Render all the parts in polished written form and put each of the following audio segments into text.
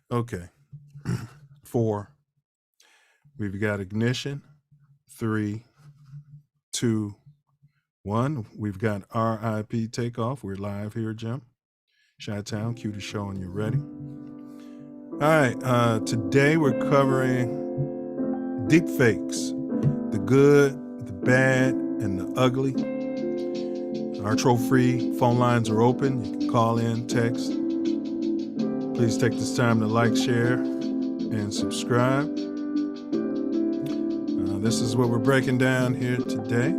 Okay. 4. We've got ignition. 3, 2, 1. We've got RIP takeoff. We're live here, Jim. Chi-Town, cue the show when you're ready. All right. Today we're covering deepfakes, the good, the bad, and the ugly. Our troll-free phone lines are open. You can call in, text. Please take this time to like, share, and subscribe. This is what we're breaking down here today.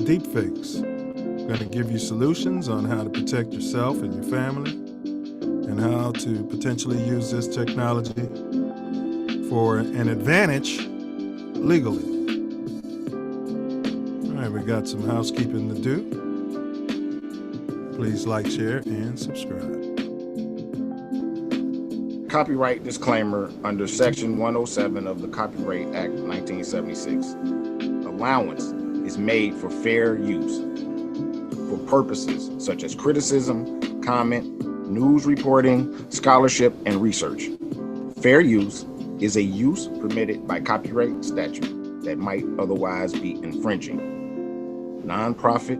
Deepfakes. I'm going to give you solutions on how to protect yourself and your family and how to potentially use this technology for an advantage legally. All right, we got some housekeeping to do. Please like, share, and subscribe. Copyright disclaimer under Section 107 of the Copyright Act 1976. Allowance is made for fair use for purposes such as criticism, comment, news reporting, scholarship, and research. Fair use is a use permitted by copyright statute that might otherwise be infringing. Nonprofit,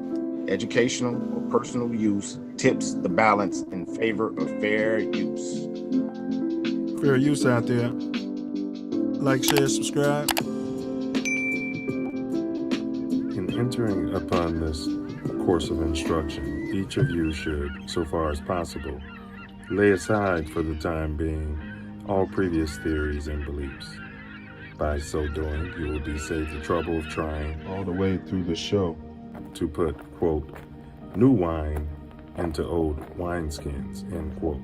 educational, or personal use tips the balance in favor of fair use. Fair use out there. Like, share, subscribe. In entering upon this course of instruction, each of you should, so far as possible, lay aside for the time being all previous theories and beliefs. By so doing, you will be saved the trouble of trying All the way through the show. to put, quote, new wine into old wineskins, end quote.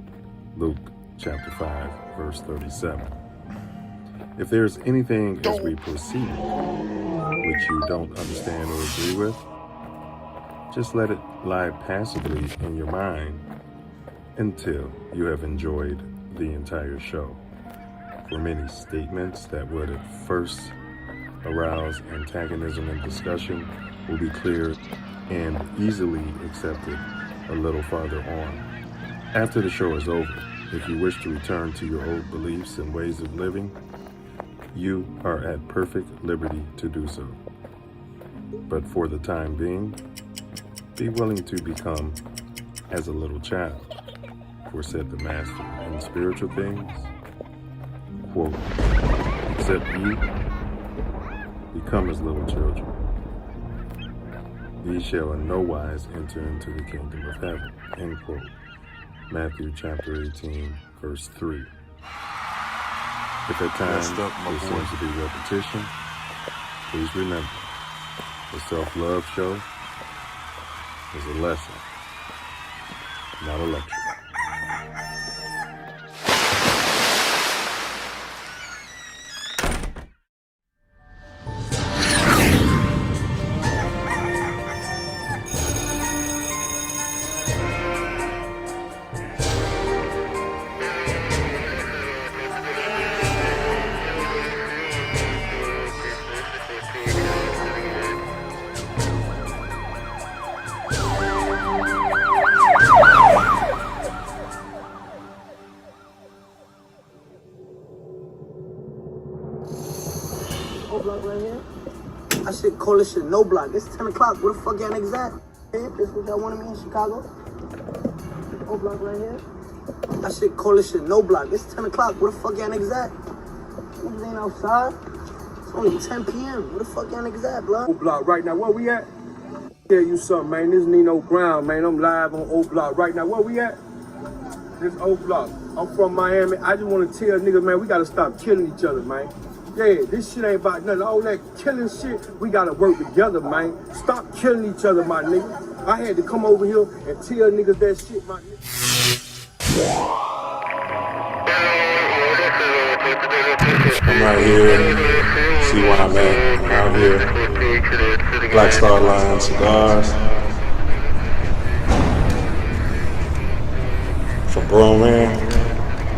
Luke chapter 5, verse 37. If there's anything as we proceed which you don't understand or agree with, just let it lie passively in your mind until you have enjoyed the entire show. For many statements that would at first arouse antagonism and discussion will be clear and easily accepted a little farther on. After the show is over, if you wish to return to your old beliefs and ways of living, you are at perfect liberty to do so. But for the time being, be willing to become as a little child, for said the Master in spiritual things, quote, except ye become as little children, ye shall in no wise enter into the kingdom of heaven, end quote. Matthew chapter 18, verse 3. If at times there seems to be repetition, please remember, the Self Luv Show is a lesson, not a lecture. Block right here. I should call this shit no block. It's 10 o'clock. Where the fuck y'all niggas at? This what y'all wanted me in Chicago? O block right here. I should call this shit no block. It's 10 o'clock. Where the fuck y'all niggas at? Niggas ain't outside. It's only 10 p.m. Where the fuck y'all niggas at, block? O block right now. Where we at? Tell you something, man. This Nino Brown, man. I'm live on O block right now. Where we at? This O block. I'm from Miami. I just want to tell niggas, man, we gotta stop killing each other, man. Yeah, this shit ain't about nothing. All that killing shit, we gotta work together, man. Stop killing each other, my nigga. I had to come over here and tell niggas that shit, my nigga. I'm right here. See where I'm at. I'm out here. Black Star Line cigars. For grown men.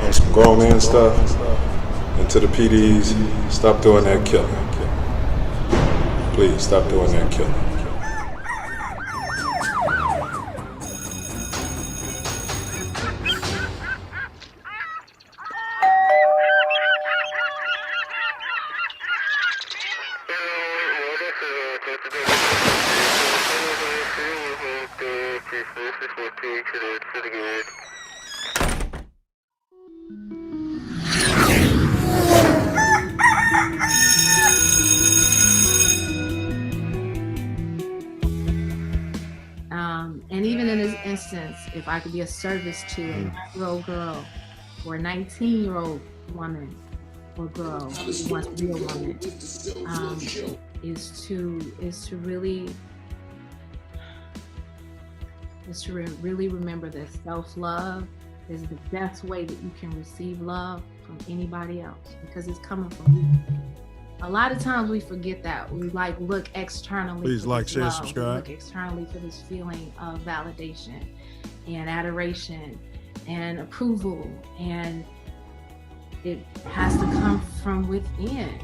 On some grown man stuff. And to the PDs, stop doing that killing. Please, stop doing that killing. And even in this instance, if I could be a service to a 9-year-old girl or a 19-year-old woman or girl who wants to be a woman, is to really remember that self-love is the best way that you can receive love from anybody else, because it's coming from you. A lot of times we forget that. We look externally. Please for like, this share, love. subscribe. We look externally for this feeling of validation and adoration and approval, and it has to come from within.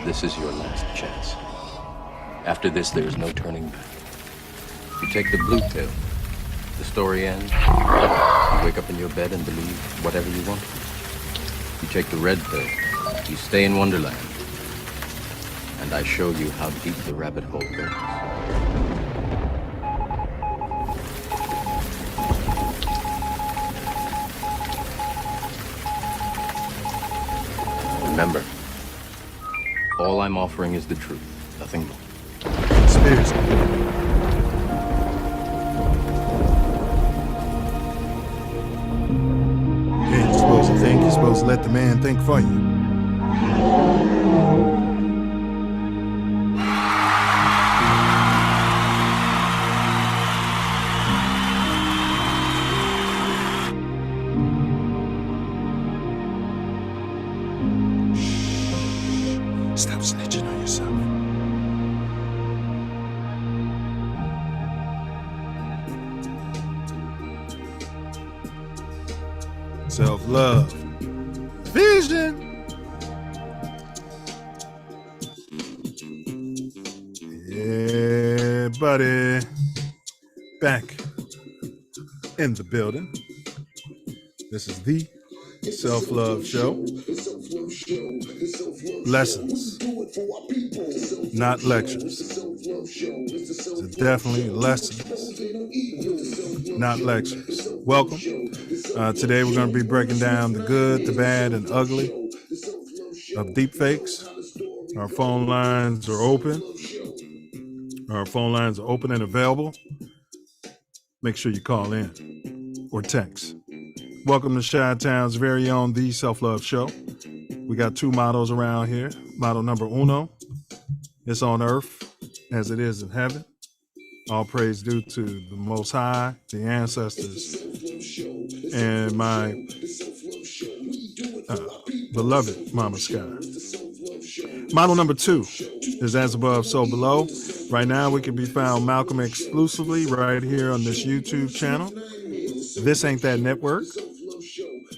This is your last chance. After this, there is no turning back. You take the blue pill, the story ends. You wake up in your bed and believe whatever you want. You take the red pill, you stay in Wonderland. And I show you how deep the rabbit hole goes. Remember, all I'm offering is the truth, nothing more. Conspiracy. You ain't supposed to think, you're supposed to let the man think for you. Stop snitching on yourself. Self-love. Vision. Yeah, buddy. Back in the building. This is the Self Love Show. Lessons, not lectures. So definitely lessons, not lectures. Welcome. Today we're going to be breaking down the good, the bad, and ugly of deepfakes. Our phone lines are open. Our phone lines are open and available. Make sure you call in or text. Welcome to Chi-Town's very own The Self Love Show. We got two mottos around here. Motto number uno, it's on earth as it is in heaven. All praise due to the Most High, the ancestors, and my beloved Mama Sky. Motto number two is as above, so below. Right now, we can be found Malcolm exclusively right here on this YouTube channel. This ain't that network.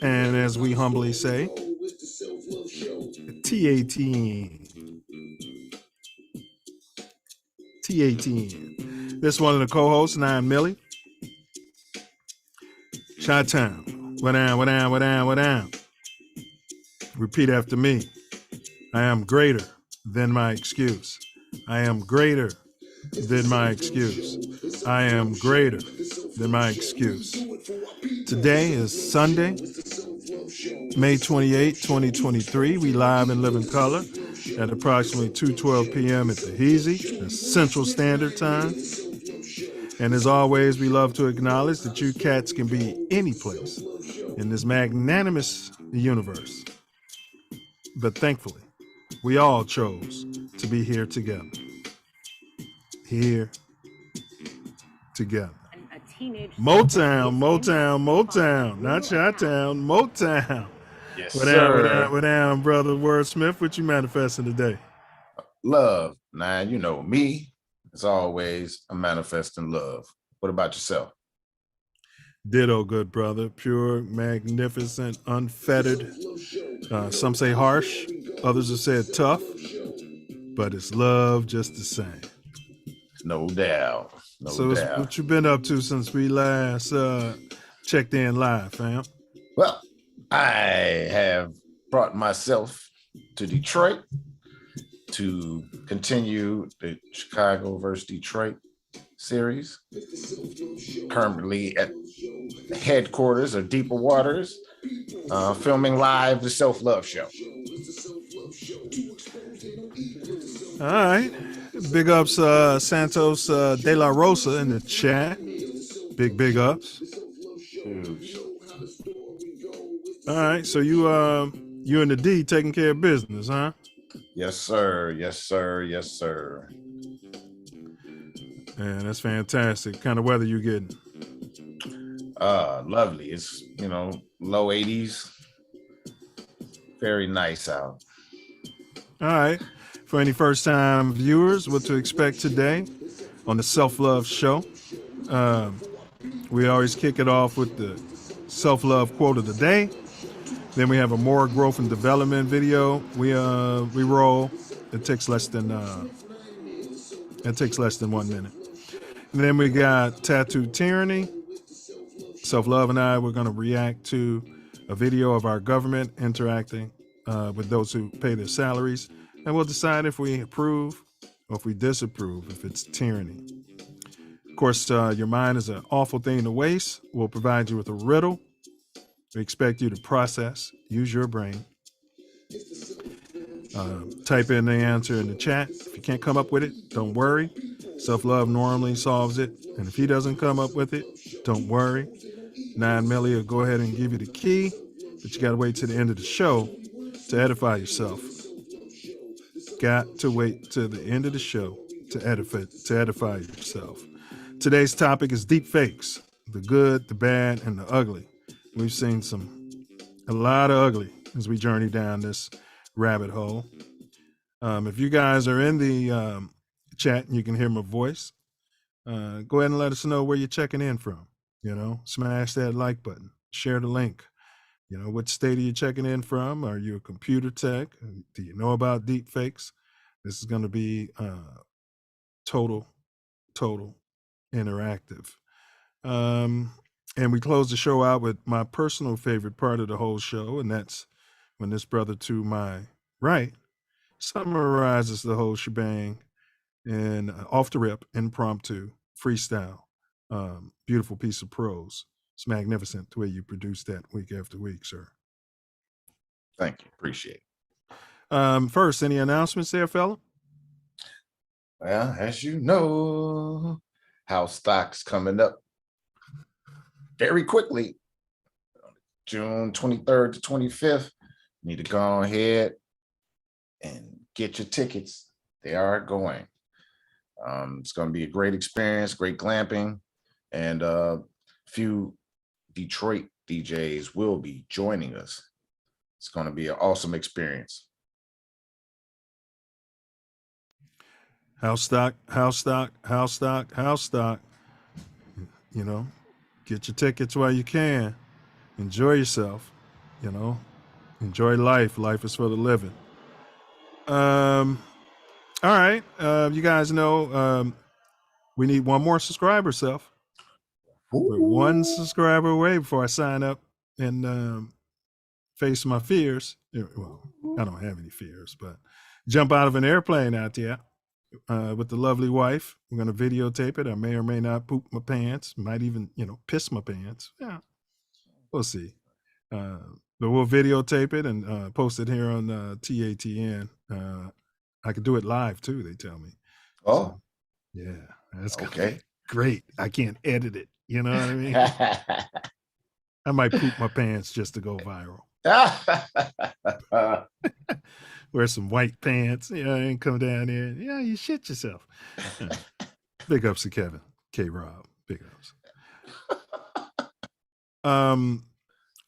And as we humbly say, TATN. TATN. This is one of the co-hosts, 9 Millie. Chi-Town. What down, what down, what down, what down. Repeat after me. I am greater than my excuse. I am greater than my excuse. I am greater than my excuse. Today is Sunday, May 28, 2023. We live and live in color at approximately 2:12 p.m. at the Heezy, the Central Standard Time. And as always, we love to acknowledge that you cats can be any place in this magnanimous universe. But thankfully, we all chose to be here together. Here together. Motown, Motown, Motown, not Chi-Town, Motown. Yes, What sir. down, what down, brother Wordsmith? What you manifesting today? Love. Now, you know me, as always, I'm manifesting love. What about yourself? Ditto, good brother. Pure, magnificent, unfettered. Some say harsh, others have said tough, but it's love just the same. No doubt. No So doubt. what you been up to since we last checked in live, fam? Well, I have brought myself to Detroit to continue the Chicago versus Detroit series. Currently at the headquarters of Deeper Waters, filming live the Self Luv Show. All right. Big ups, Santos De La Rosa in the chat. Big ups. All right. So you and the D taking care of business, huh? Yes, sir. Yes, sir. Yes, sir. Man, that's fantastic. What kind of weather you getting? Lovely. It's, low 80s. Very nice out. All right. For any first-time viewers, what to expect today on the Self Luv Show. We always kick it off with the self-love quote of the day. Then we have a more growth and development video. We roll. It takes less than 1 minute. And then we got Tattoo Tyranny. Self Love and I, we're going to react to a video of our government interacting with those who pay their salaries, and we'll decide if we approve or if we disapprove, if it's tyranny. Of course, your mind is an awful thing to waste. We'll provide you with a riddle. We expect you to process, use your brain. Type in the answer in the chat. If you can't come up with it, don't worry. Self-love normally solves it. And if he doesn't come up with it, don't worry. 9 Milli will go ahead and give you the key, but you got to wait to the end of the show to edify yourself. Got to wait to the end of the show to edify yourself. Today's topic is deepfakes, the good, the bad, and the ugly. We've seen a lot of ugly as we journey down this rabbit hole. If you guys are in the chat and you can hear my voice, go ahead and let us know where you're checking in from. Smash that like button, share the link. What state are you checking in from? Are you a computer tech? Do you know about deepfakes? This is going to be total interactive. And we close the show out with my personal favorite part of the whole show, and that's when this brother to my right summarizes the whole shebang in off the rip, impromptu, freestyle, beautiful piece of prose. It's magnificent the way you produce that week after week, sir. Thank you. Appreciate it. First, any announcements there, fella? Well, as you know, house stocks coming up very quickly. June 23rd to 25th. Need to go ahead and get your tickets. They are going. It's going to be a great experience, great glamping, and a few Detroit DJs will be joining us. It's going to be an awesome experience. House stock. Get your tickets while you can. Enjoy yourself. Enjoy life. Life is for the living. All right. You guys know we need one more subscriber, Self. We're one subscriber away before I sign up and face my fears. Well, I don't have any fears, but jump out of an airplane out there with the lovely wife. We're going to videotape it. I may or may not poop my pants, might even, piss my pants. Yeah, we'll see. But we'll videotape it and post it here on TATN. I could do it live too, they tell me. Oh, so, yeah, that's okay. Great. I can't edit it. You know what I mean? I might poop my pants just to go viral. Wear some white pants, and come down there. Yeah, you shit yourself. Big ups to Kevin, K-Rob. Big ups.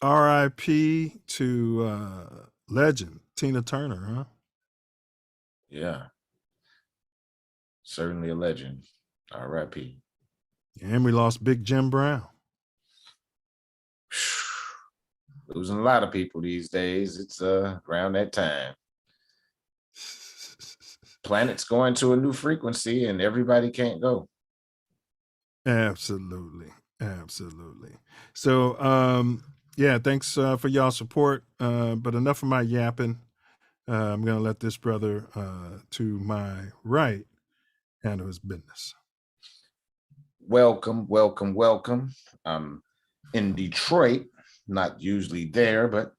R.I.P. to legend Tina Turner, huh? Yeah. Certainly a legend. R.I.P. And we lost Big Jim Brown. Losing a lot of people these days. It's around that time. Planet's going to a new frequency and everybody can't go. Absolutely. Absolutely. So, yeah, thanks for y'all support. But enough of my yapping. I'm going to let this brother to my right handle his business. Welcome, welcome, welcome. I'm in Detroit, not usually there, but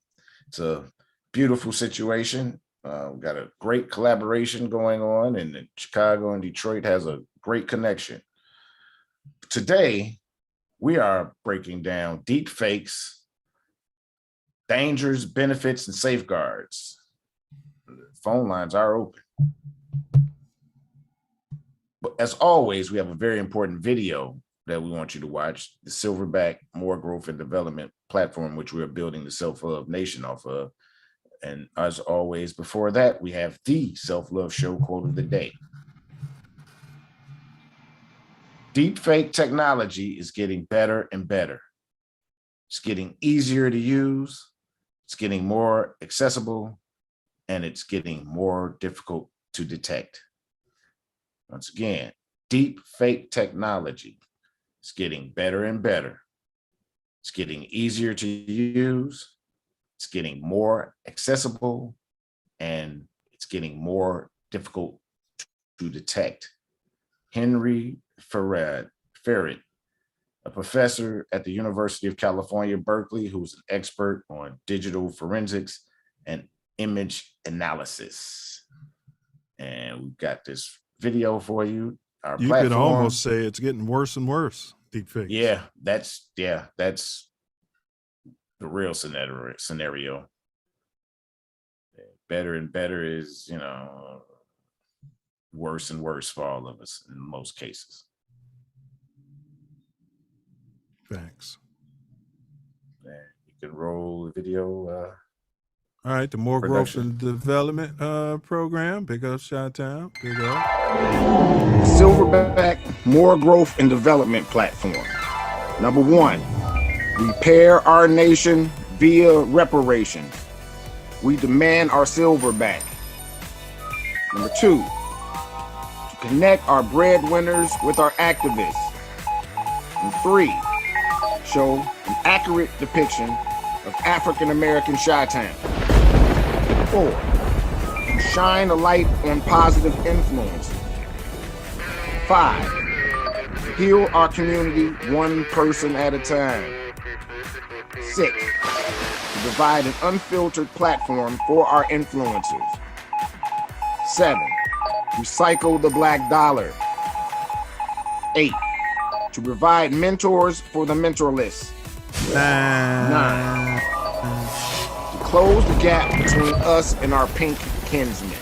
it's a beautiful situation. We've got a great collaboration going on, and Chicago and Detroit has a great connection. Today, we are breaking down deepfakes, dangers, benefits, and safeguards. The phone lines are open. But as always, we have a very important video that we want you to watch, the Silverback More Growth and Development platform, which we are building the Self Love Nation off of. And as always, before that, we have the Self Love Show quote of the day. Deepfake technology is getting better and better. It's getting easier to use. It's getting more accessible, and it's getting more difficult to detect. Once again, deepfake technology is getting better and better. It's getting easier to use. It's getting more accessible, and it's getting more difficult to detect. Henry Farad, a professor at the University of California, Berkeley, who's an expert on digital forensics and image analysis. And we've got this video for you. Our You platform, could almost say it's getting worse and worse, deepfakes. Yeah, that's the real scenario. Better and better is, worse and worse for all of us in most cases. Thanks. And you can roll the video. All right, the More Growth Production. and Development program. Big up, Chi-Town. Big up. Silverback More Growth and Development platform. Number 1, repair our nation via reparations. We demand our silver back. Number 2, to connect our breadwinners with our activists. And 3, show an accurate depiction of African American Chi-Town. 4, to shine a light on positive influences. 5, to heal our community one person at a time. 6, to provide an unfiltered platform for our influencers. 7, recycle the black dollar. 8, to provide mentors for the mentorless. 9, to close the gap between us and our pink kinsmen.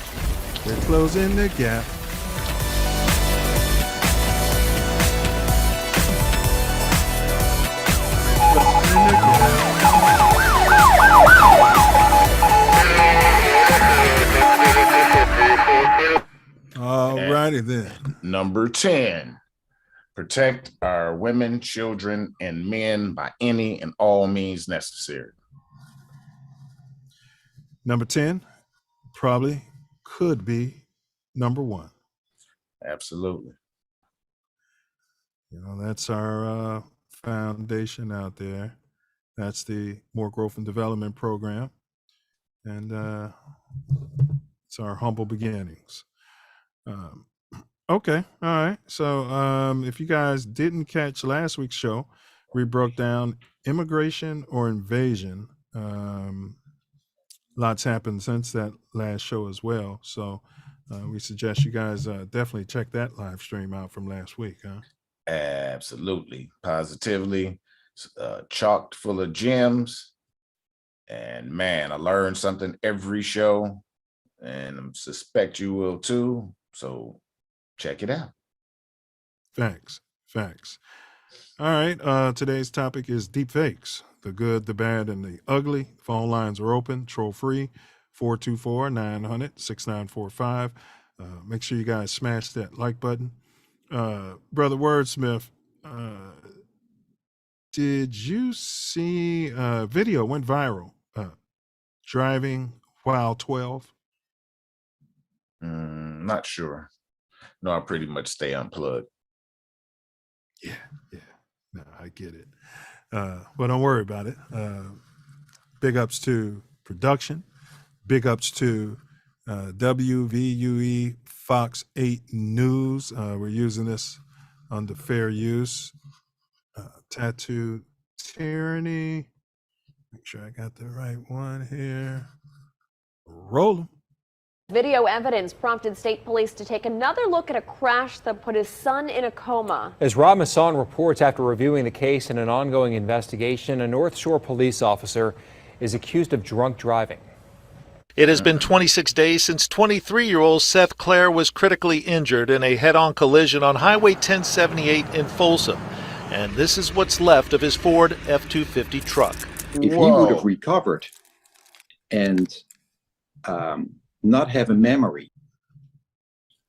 They're closing the gap. All righty then. Number 10, protect our women, children, and men by any and all means necessary. Number 10 probably could be number 1. Absolutely. That's our foundation out there. That's the More Growth and Development program. And it's our humble beginnings. Okay. All right. So if you guys didn't catch last week's show, we broke down immigration or invasion. Lots happened since that last show as well. So we suggest you guys definitely check that live stream out from last week. Absolutely. Positively. Chocked full of gems. And man, I learned something every show, and I suspect you will too. So check it out. Facts. All right. Today's topic is deepfakes. The good, the bad, and the ugly. Phone lines are open, troll free, 424-900-6945. Make sure you guys smash that like button. Brother Wordsmith, did you see video went viral? Driving while 12. Not sure. No, I pretty much stay unplugged. Yeah. No, I get it. But don't worry about it. Big ups to production. Big ups to WVUE Fox 8 News. We're using this under fair use. Tattoo Tyranny. Make sure I got the right one here. Roll 'em. Video evidence prompted state police to take another look at a crash that put his son in a coma. As Rob Masson reports, after reviewing the case in an ongoing investigation, a North Shore police officer is accused of drunk driving. It has been 26 days since 23-year-old Seth Clare was critically injured in a head-on collision on Highway 1078 in Folsom. And this is what's left of his Ford F-250 truck. If he would have recovered and not have a memory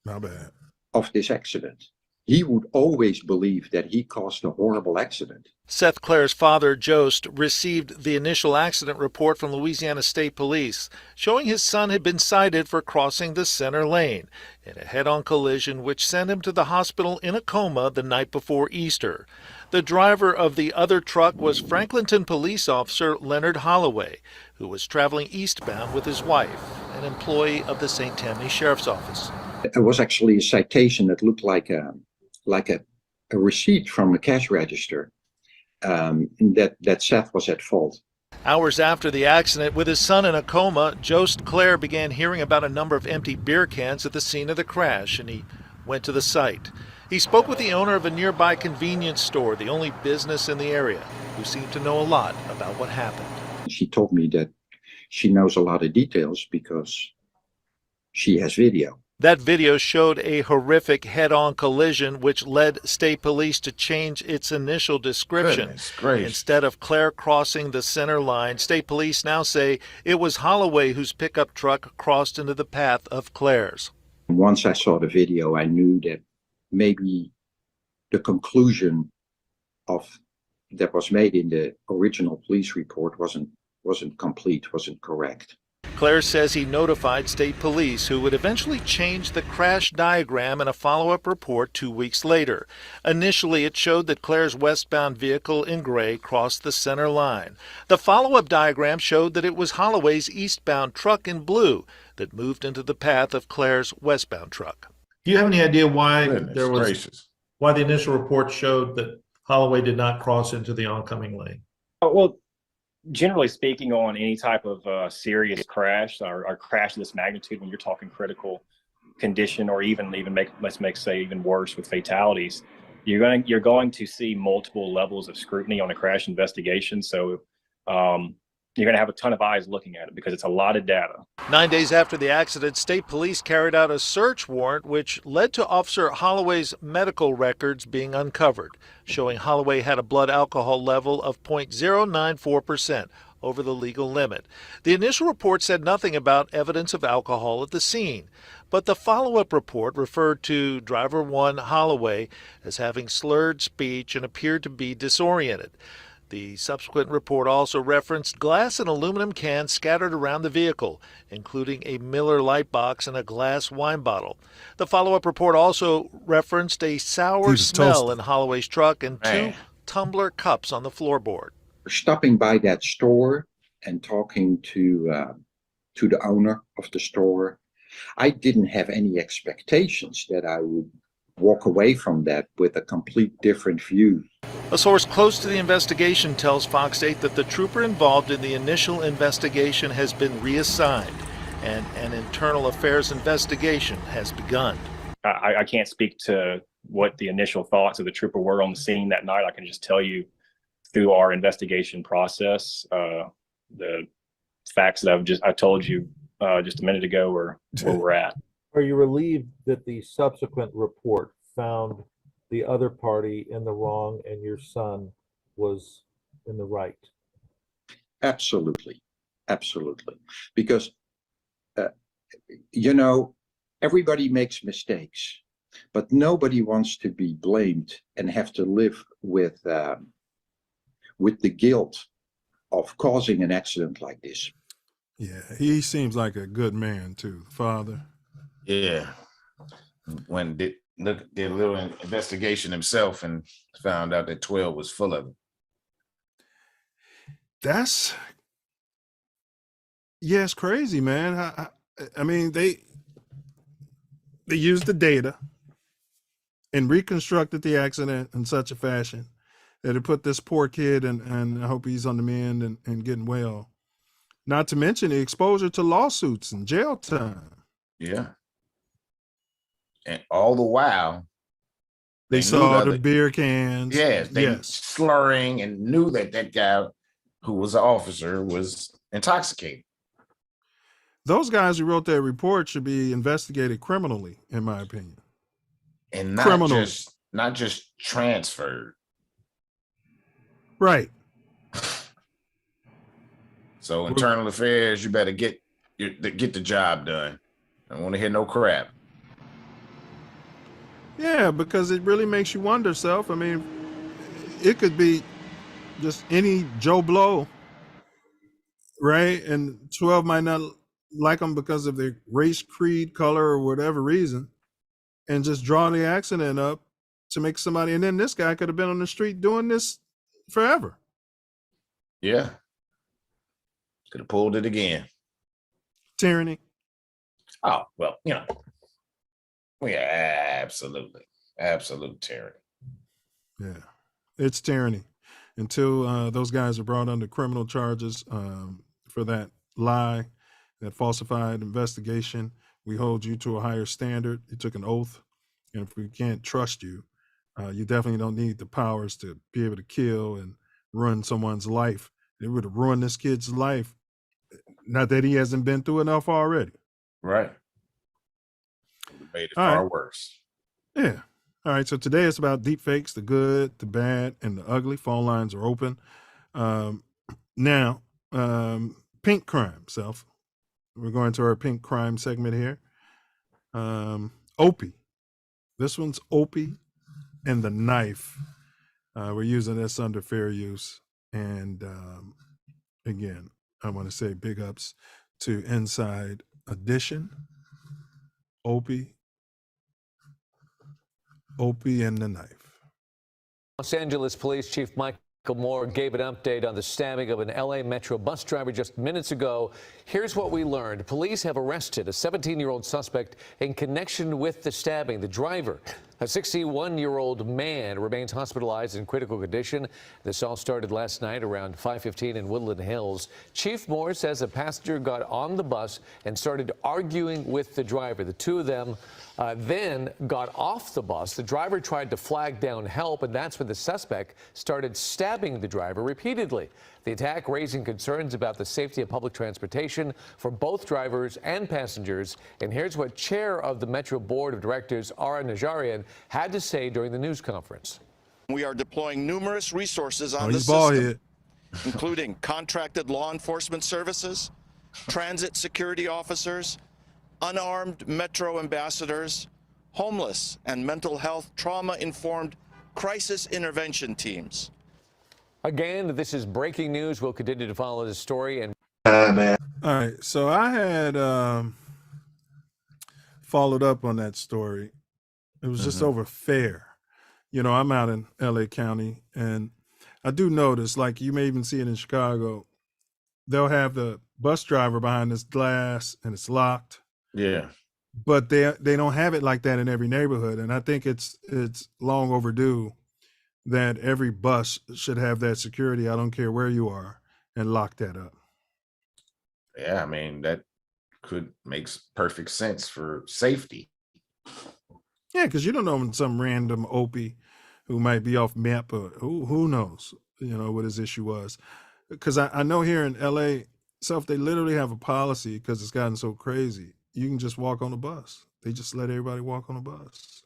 Not bad. of this accident, he would always believe that he caused a horrible accident. Seth Clare's father, Jost, received the initial accident report from Louisiana State Police, showing his son had been cited for crossing the center lane in a head-on collision which sent him to the hospital in a coma the night before Easter. The driver of the other truck was Franklinton police officer Leonard Holloway, who was traveling eastbound with his wife, an employee of the St. Tammany Sheriff's Office. It was actually a citation that looked like a receipt from a cash register. That Seth was at fault. Hours after the accident, with his son in a coma, Jost Clare began hearing about a number of empty beer cans at the scene of the crash, and he went to the site. He spoke with the owner of a nearby convenience store, the only business in the area, who seemed to know a lot about what happened. She told me that she knows a lot of details because she has video. That video showed a horrific head-on collision which led state police to change its initial description. Instead of Clare crossing the center line, state police now say it was Holloway whose pickup truck crossed into the path of Clare's. Once I saw the video, I knew that maybe the conclusion that was made in the original police report wasn't complete, wasn't correct. Clare says he notified state police, who would eventually change the crash diagram in a follow-up report 2 weeks later. Initially, it showed that Clare's westbound vehicle in gray crossed the center line. The follow-up diagram showed that it was Holloway's eastbound truck in blue that moved into the path of Clare's westbound truck. Do you have any idea why why the initial report showed that Holloway did not cross into the oncoming lane? Well, generally speaking, on any type of serious crash or crash of this magnitude, when you're talking critical condition, or even say even worse with fatalities, you're going to see multiple levels of scrutiny on a crash investigation. So you're going to have a ton of eyes looking at it because it's a lot of data. 9 days after the accident, state police carried out a search warrant which led to Officer Holloway's medical records being uncovered, showing Holloway had a blood alcohol level of 0.094%, over the legal limit. The initial report said nothing about evidence of alcohol at the scene, but the follow-up report referred to driver 1 Holloway as having slurred speech and appeared to be disoriented. The subsequent report also referenced glass and aluminum cans scattered around the vehicle, including a Miller Lite box and a glass wine bottle. The follow-up report also referenced a sour smell in Holloway's truck and 2 tumbler cups on the floorboard. Stopping by that store and talking to the owner of the store, I didn't have any expectations that I would walk away from that with a complete different view. A source close to the investigation tells Fox 8 that the trooper involved in the initial investigation has been reassigned and an internal affairs investigation has begun. I can't speak to what the initial thoughts of the trooper were on the scene that night. I can just tell you through our investigation process, the facts that I told you just a minute ago are where we're at. Are you relieved that the subsequent report found the other party in the wrong and your son was in the right? Absolutely. Absolutely. Because, everybody makes mistakes, but nobody wants to be blamed and have to live with with the guilt of causing an accident like this. Yeah, he seems like a good man too, the father. Yeah. When did a little investigation himself and found out that 12 was full of it. That's, yeah, it's crazy, man. I mean, they used the data and reconstructed the accident in such a fashion that it put this poor kid, and I hope he's on the mend and getting well. Not to mention the exposure to lawsuits and jail time. Yeah. And all the while, They saw the beer cans. Yes, they slurring and knew that that guy who was an officer was intoxicated. Those guys who wrote that report should be investigated criminally, in my opinion. And not just transferred. Right. So internal affairs, you better get the job done. I don't want to hear no crap. Yeah, because it really makes you wonder, Self. I mean, it could be just any Joe Blow, right? And 12 might not like them because of their race, creed, color, or whatever reason, and just draw the accident up to make somebody. And then this guy could have been on the street doing this forever. Yeah. Could have pulled it again. Tyranny. Oh, well, you know. Yeah, absolutely. Absolute tyranny. Yeah, it's tyranny. Until those guys are brought under criminal charges for that lie, that falsified investigation, we hold you to a higher standard. You took an oath. And if we can't trust you, you definitely don't need the powers to be able to kill and ruin someone's life. It would have ruined this kid's life. Not that he hasn't been through enough already. Right. Made it far worse. Yeah. All right. So today it's about deepfakes, the good, the bad, and the ugly. Phone lines are open. Now, pink crime, Self. We're going to our pink crime segment here. Opie. This one's Opie and the knife. We're using this under fair use. And again, I want to say big ups to Inside Edition. Opie and the knife. Los Angeles Police Chief Michael Moore gave an update on the stabbing of an LA Metro bus driver just minutes ago. Here's what we learned. Police have arrested a 17-year-old suspect in connection with the stabbing. The driver, a 61-year-old man, remains hospitalized in critical condition. This all started last night around 5:15 in Woodland Hills. Chief Moore says a passenger got on the bus and started arguing with the driver. The two of them then got off the bus. The driver tried to flag down help, and that's when the suspect started stabbing the driver repeatedly. The attack raising concerns about the safety of public transportation for both drivers and passengers. And here's what Chair of the Metro Board of Directors, Ara Najarian, had to say during the news conference. We are deploying numerous resources on the system, including contracted law enforcement services, transit security officers, unarmed Metro ambassadors, homeless and mental health trauma-informed crisis intervention teams. Again, this is breaking news. We'll continue to follow this story. And All right, so I had followed up on that story. It was just over fair. You know, I'm out in LA County, and I do notice, like you may even see it in Chicago, they'll have the bus driver behind this glass and it's locked. Yeah. But they don't have it like that in every neighborhood. And I think it's long overdue that every bus should have that security. I don't care where you are, and lock that up. Yeah, I mean, that makes perfect sense for safety. Yeah, because you don't know when some random Opie who might be off map, or who knows, you know, what his issue was. Because I know here in LA, Self, they literally have a policy, because it's gotten so crazy. You can just walk on the bus. They just let everybody walk on the bus.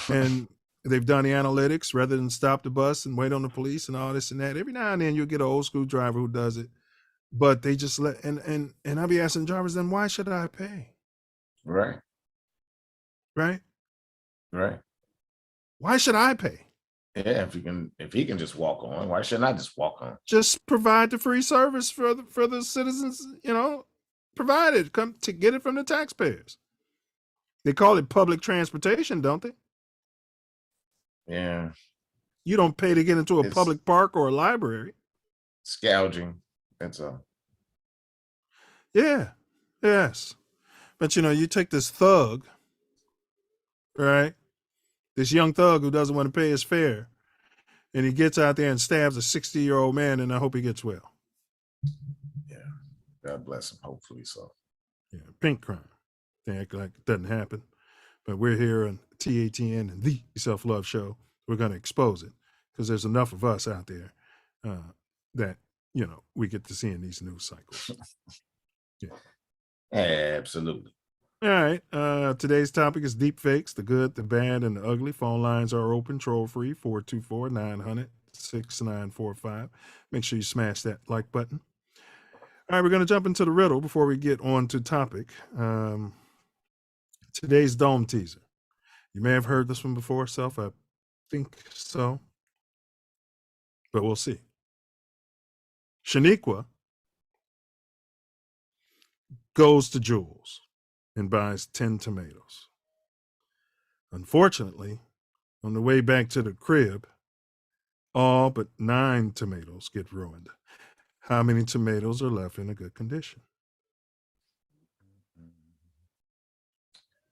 And they've done the analytics rather than stop the bus and wait on the police and all this and that. Every now and then you'll get an old school driver who does it, but they just let, and I'll be asking drivers, then why should I pay? Right. Right? Right. Why should I pay? Yeah, if he can just walk on, why shouldn't I just walk on? Just provide the free service for the citizens, provide it, come to get it from the taxpayers. They call it public transportation, don't they? Yeah. You don't pay to get into a public park or a library. Scourging. That's all. Yeah. Yes. But you take this thug, right? This young thug who doesn't want to pay his fare, and he gets out there and stabs a 60-year-old man, and I hope he gets well. Yeah. God bless him. Hopefully so. Yeah. Pink crime. They act like it doesn't happen. But we're here on TATN and the Self Luv Show. We're going to expose it because there's enough of us out there that, we get to see in these news cycles. Yeah. Absolutely. All right. Today's topic is deepfakes, the good, the bad, and the ugly. Phone lines are open, troll free, 424-900-6945. Make sure you smash that like button. All right, we're going to jump into the riddle before we get on to topic. Today's dome teaser. You may have heard this one before, Self. I think so. But we'll see. Shaniqua goes to Jules and buys 10 tomatoes. Unfortunately, on the way back to the crib, all but 9 tomatoes get ruined. How many tomatoes are left in a good condition?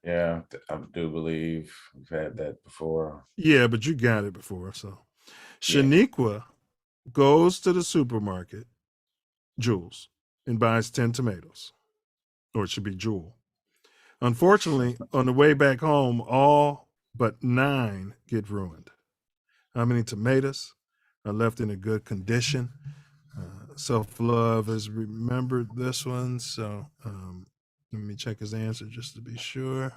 Yeah, I do believe we've had that before. Yeah, but you got it before. So Shaniqua goes to the supermarket, Jules, and buys 10 tomatoes. Or it should be Jewel. Unfortunately, on the way back home, all but 9 get ruined. How many tomatoes are left in a good condition? Self Love has remembered this one, so let me check his answer just to be sure.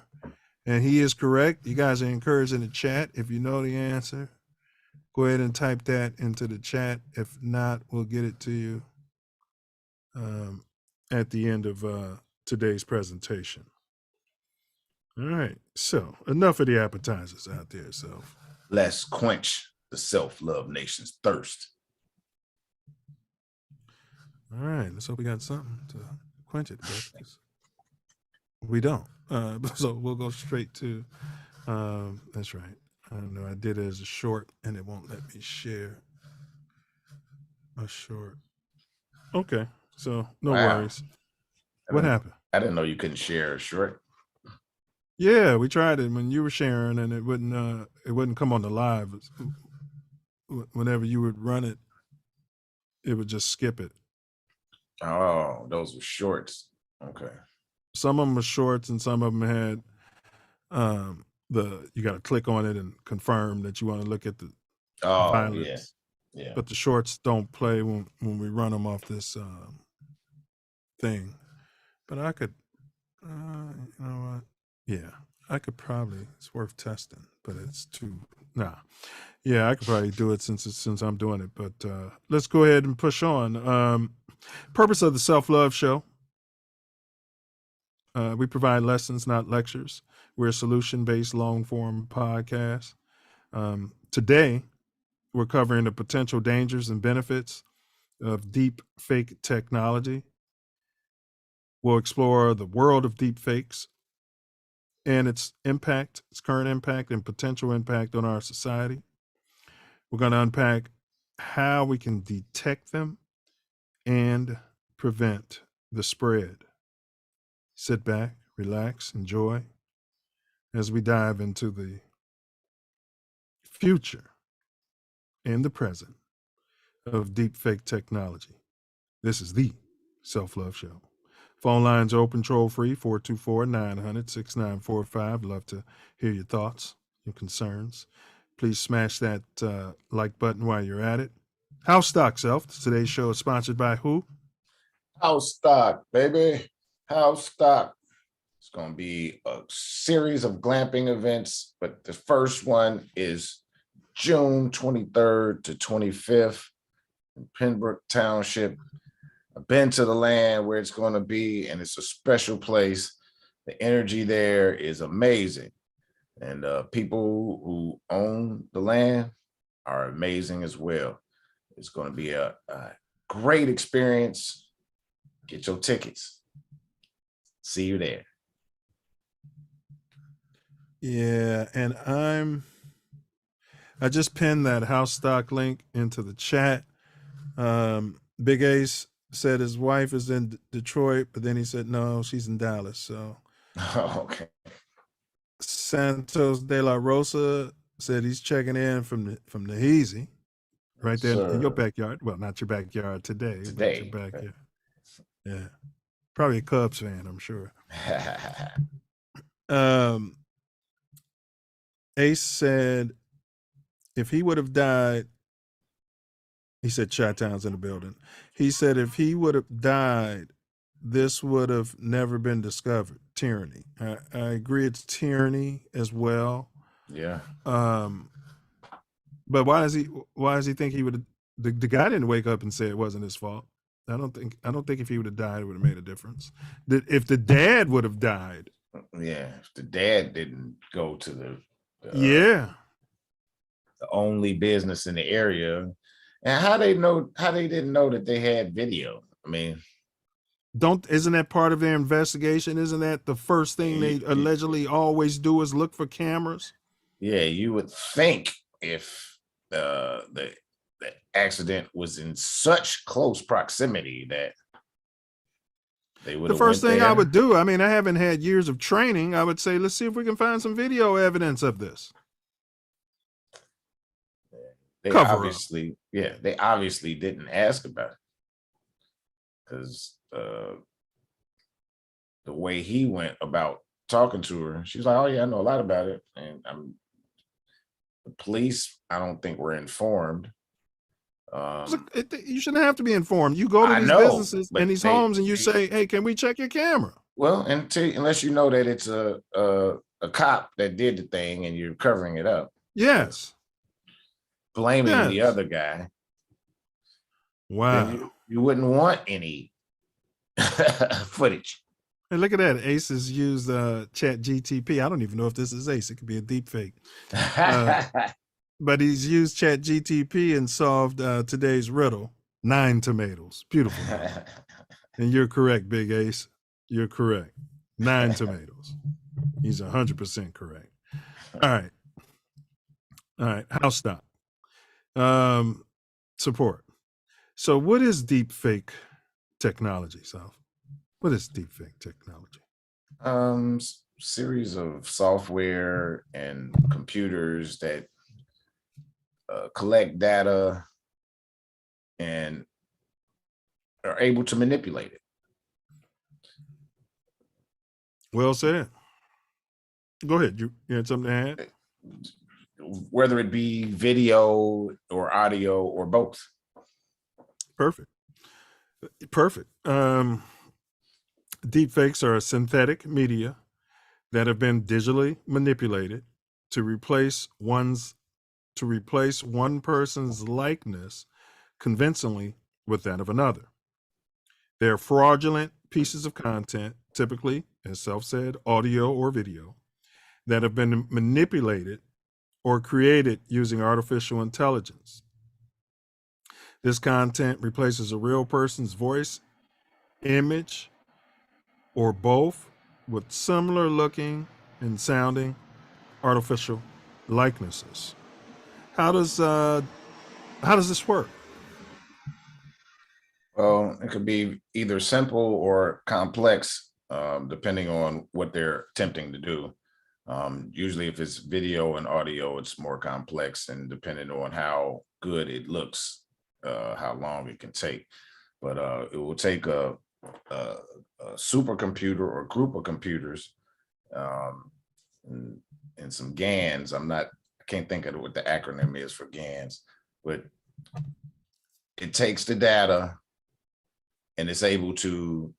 And he is correct. You guys are encouraged in the chat. If you know the answer, go ahead and type that into the chat. If not, we'll get it to you at the end of today's presentation. All right. So enough of the appetizers out there. So let's quench the self-love nation's thirst. All right. Let's hope we got something to quench it. We don't. So we'll go straight to, that's right. I don't know. I did it as a short and it won't let me share a short. Okay. So no worries. What happened? I didn't know you couldn't share a short. Yeah, we tried it when you were sharing and it wouldn't come on the live. Whenever you would run it, it would just skip it. Oh, those were shorts. Okay. Some of them were shorts and some of them had you got to click on it and confirm that you want to look at the violence. Yeah. But the shorts don't play when we run them off this thing. But I could, you know what? Yeah, I could probably. It's worth testing, but it's too. Nah. Yeah, I could probably do it since I'm doing it. But let's go ahead and push on. Purpose of the Self Love Show. We provide lessons, not lectures. We're a solution-based long-form podcast. Today, we're covering the potential dangers and benefits of deep fake technology. We'll explore the world of deep fakes and its impact, its current impact and potential impact on our society. We're going to unpack how we can detect them and prevent the spread. Sit back, relax, enjoy as we dive into the future and the present of deepfake technology. This is the Self Love Show. Phone lines are open, troll free, 424-900-6945. Love to hear your thoughts, your concerns. Please smash that like button while you're at it. House Stock, Self. Today's show is sponsored by who? House Stock, baby. House Stock. It's going to be a series of glamping events, but the first one is June 23rd to 25th in Pembroke Township. I've been to the land where it's going to be, and it's a special place. The energy there is amazing. And people who own the land, are amazing as well. It's going to be a great experience. Get your tickets. See you there. Yeah, and I just pinned that house stock link into the chat. Big Ace said his wife is in Detroit, but then he said no, she's in Dallas. So Okay. Santos de la Rosa said he's checking in from the Heezy, right there in your backyard. Well, not your backyard today, but your backyard. Yeah, probably a Cubs fan, I'm sure. Ace said if he would have died, he said Chi-Town's in the building. He said if he would have died, this would have never been discovered. Tyranny. I agree it's tyranny as well. Yeah. But why does he think he would have, the guy didn't wake up and say it wasn't his fault. I don't think if he would have died, it would have made a difference. If the dad would have died. Yeah. If the dad didn't go to the only business in the area, and how they didn't know that they had video. I mean, isn't that part of their investigation? Isn't that the first thing they allegedly always do is look for cameras? Yeah, you would think if the accident was in such close proximity that they would. The first thing I would do, I mean, I haven't had years of training. I would say, let's see if we can find some video evidence of this. They obviously didn't ask about it because the way he went about talking to her, she's like, "Oh yeah, I know a lot about it," and the police, I don't think were informed. You shouldn't have to be informed. You go to these businesses and these homes, and you say, "Hey, can we check your camera?" Well, unless you know that it's a cop that did the thing and you're covering it up. Yes. Blaming the other guy. Wow. You wouldn't want any footage. And look at that. Ace has used Chat GTP. I don't even know if this is Ace. It could be a deep fake. But he's used Chat GTP and solved today's riddle. 9 tomatoes. Beautiful. And you're correct, Big Ace. You're correct. 9 tomatoes. He's 100% correct. All right. House stop. Support. So what is deep fake technology, South? What is deep fake technology? Series of software and computers that collect data and are able to manipulate it. Well said. Go ahead. You had something to add? Whether it be video or audio or both. Perfect. Deepfakes are synthetic media that have been digitally manipulated to replace one person's likeness convincingly with that of another. They're fraudulent pieces of content, typically, as Self said, audio or video, that have been manipulated or created using artificial intelligence. This content replaces a real person's voice, image, or both with similar looking and sounding artificial likenesses. How does this work? Well, it could be either simple or complex, depending on what they're attempting to do. Usually if it's video and audio, it's more complex, and depending on how good it looks, how long it can take. But it will take a supercomputer or group of computers and some GANs. I can't think of what the acronym is for GANs, but it takes the data and it's able to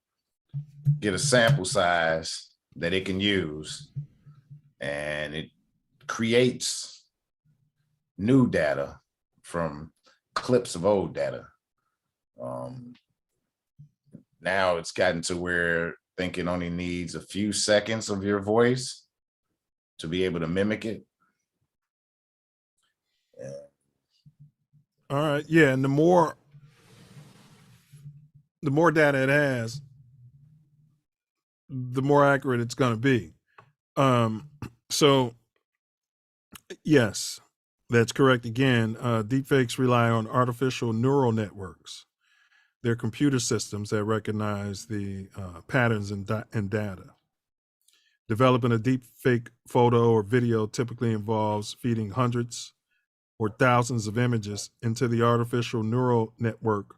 get a sample size that it can use, and it creates new data from clips of old data. Now it's gotten to where I think it only needs a few seconds of your voice to be able to mimic it. All right. Yeah, and the more data it has, the more accurate it's going to be. So yes, that's correct. Again, deepfakes rely on artificial neural networks. They're computer systems that recognize the patterns in data. Developing a deepfake photo or video typically involves feeding hundreds or thousands of images into the artificial neural network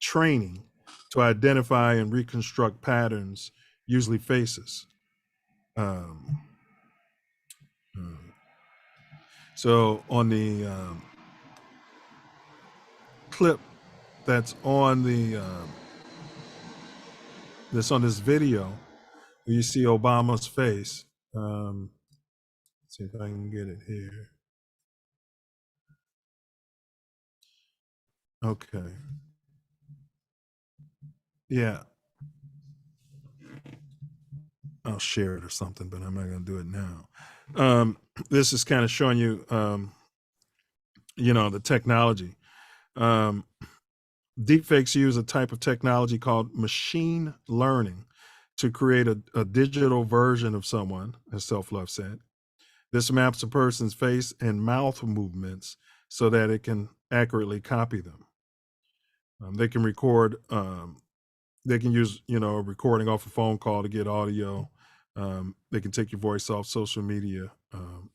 training to identify and reconstruct patterns, usually faces. So on the clip that's on this video, you see Obama's face. Let's see if I can get it here. Okay. Yeah. I'll share it or something, but I'm not going to do it now. This is kind of showing you, the technology. Deepfakes use a type of technology called machine learning to create a digital version of someone, as Self Luv said. This maps a person's face and mouth movements so that it can accurately copy them. They can record, they can use, a recording off a phone call to get audio. They can take your voice off social media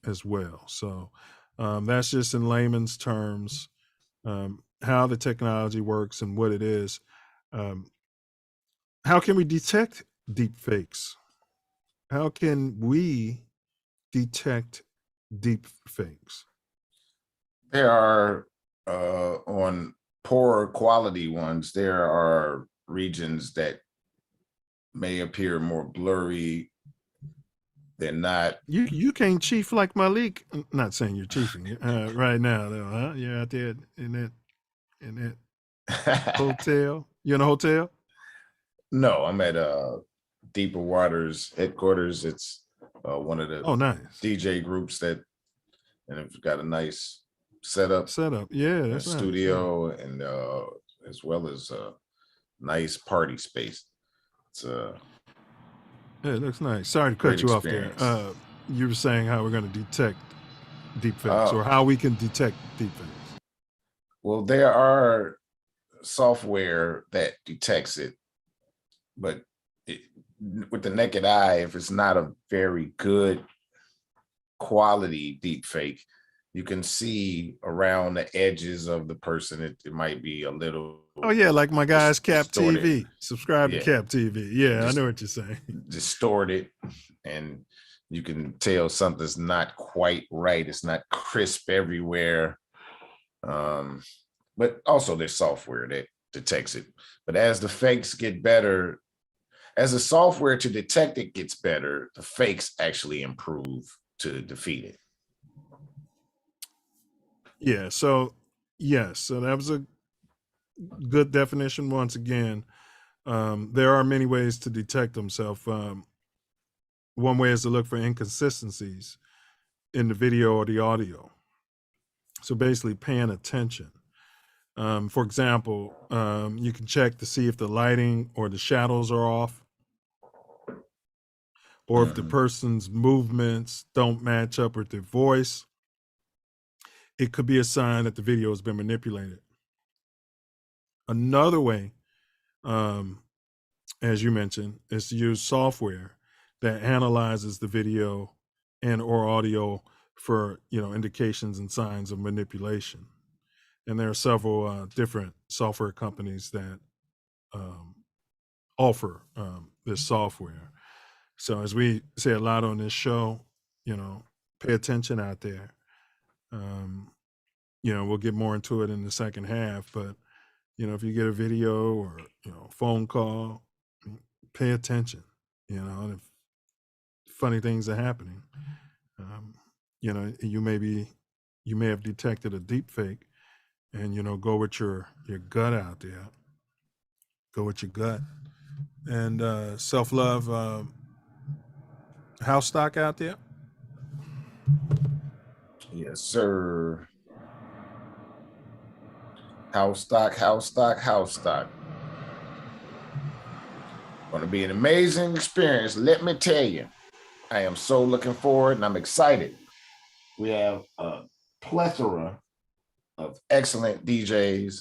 as well. So that's just in layman's terms how the technology works and what it is. How can we detect deep fakes? How can we detect deep fakes? There are on poorer quality ones, there are regions that may appear more blurry. They're not. You can't chief like Malik. I'm not saying you're chiefing right now, though, huh? You're out there in that hotel. You in a hotel? No, I'm at Deeper Waters headquarters. It's one of the nice DJ groups and it's got a nice setup. Yeah, that's studio nice. And as well as a nice party space. It's it looks nice. Sorry to cut you experience. Off there. You were saying how we're going to detect deepfakes or how we can detect deepfakes. Well, there are software that detects it, but with the naked eye, if it's not a very good quality deepfake, you can see around the edges of the person. It might be a little. Oh yeah, like my guys, Cap TV. Subscribe to Cap TV. Yeah, I know what you're saying. Distorted, and you can tell something's not quite right. It's not crisp everywhere. But also there's software that detects it. But as the fakes get better, as the software to detect it gets better, the fakes actually improve to defeat it. Yeah, so yes, so that was a good definition once again. There are many ways to detect themselves. One way is to look for inconsistencies in the video or the audio. So basically paying attention. For example, you can check to see if the lighting or the shadows are off, or if the person's movements don't match up with their voice. It could be a sign that the video has been manipulated. Another way, as you mentioned, is to use software that analyzes the video and or audio for indications and signs of manipulation. And there are several different software companies that offer this software. So as we say a lot on this show, pay attention out there. We'll get more into it in the second half, but if you get a video or phone call, pay attention. And if funny things are happening, you may have detected a deep fake, and go with your gut out there. Go with your gut. And Self Luv, house stock out there? Yes, sir. House stock. Going to be an amazing experience. Let me tell you, I am so looking forward and I'm excited. We have a plethora of excellent DJs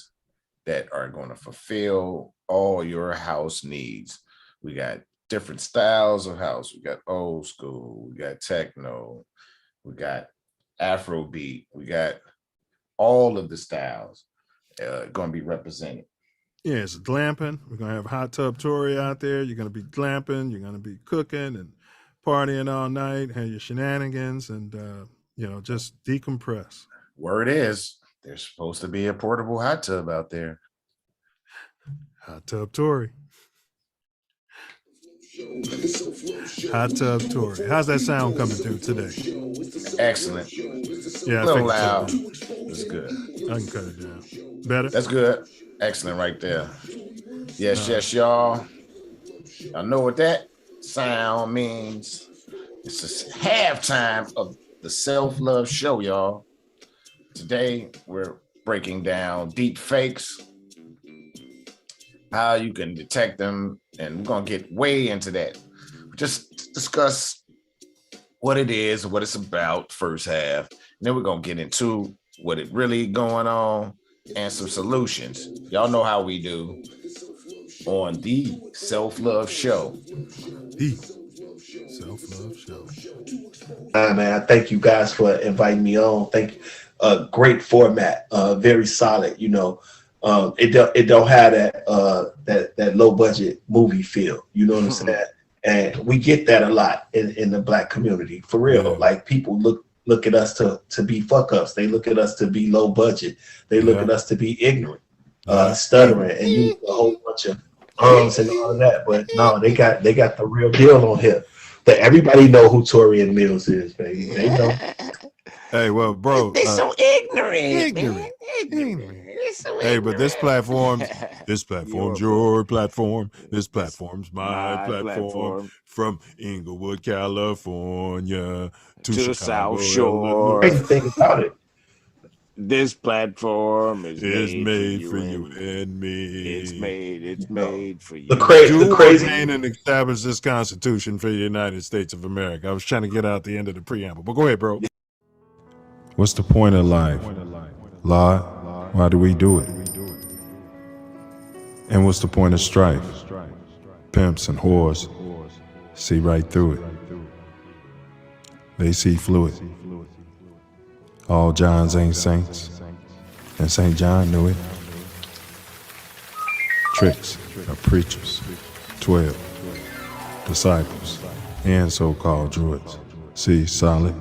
that are going to fulfill all your house needs. We got different styles of house. We got old school, we got techno, we got Afrobeat, we got all of the styles going to be represented. Yeah, it's glamping. We're going to have Hot Tub Tory out there. You're going to be glamping. You're going to be cooking and partying all night, have your shenanigans, and, just decompress. Word is, there's supposed to be a portable hot tub out there. Hot Tub Tory. Hot Tub Tory. How's that sound coming through today? Excellent. Yeah, a little loud. It's good. I can cut it down. Better? That's good. Excellent right there. Yes, y'all. I know what that sound means. It's a halftime of the Self Luv Show, y'all. Today, we're breaking down deep fakes, how you can detect them, and we're going to get way into that. Just discuss what it is, what it's about, first half. And then we're going to get into what it really going on and some solutions. Y'all know how we do on the Self Luv Show. The Self Luv Show. Man, I thank you guys for inviting me on. Thank you. Great format, very solid. It don't have that low budget movie feel. You know what I'm saying? And we get that a lot in the Black community, for real. Yeah. Like, people look at us to be fuck ups. They look at us to be low budget. They look at us to be ignorant, stuttering, and use a whole bunch of and all of that. But no, they got the real deal on here. That everybody know who Torian Mills is, baby. They know. Hey, well, bro. They're so ignorant. Ignorant. They're so Hey, ignorant. but this platform's your platform. This platform's my platform. From Inglewood, California to the Chicago, South Shore. Crazy thing about it. This platform is made for you and me. It's made for you. The crazy and establish this Constitution for the United States of America. I was trying to get out the end of the preamble, but go ahead, bro. What's the point of life? Lie? Why do we do it? And what's the point of strife? Pimps and whores see right through it. They see fluid. All Johns ain't saints, and St. John knew it. Tricks of preachers, 12 disciples, and so-called druids. See, solid.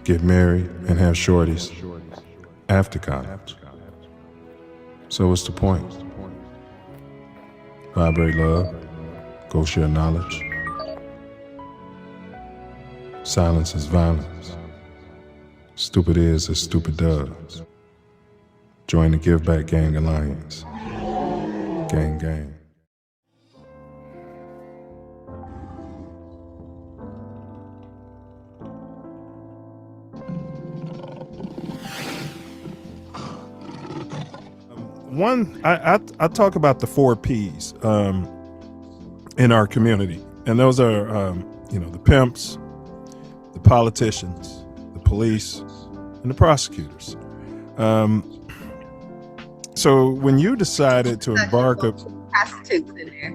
Get married and have shorties after college. So what's the point? Vibrate love, go share knowledge. Silence is violence. Stupid is as stupid does. Join the Give Back Gang Alliance. Gang, gang. I talk about the 4 Ps in our community, and those are the pimps, the politicians, the police, and the prosecutors. So when you decided to embark up, prostitutes in there.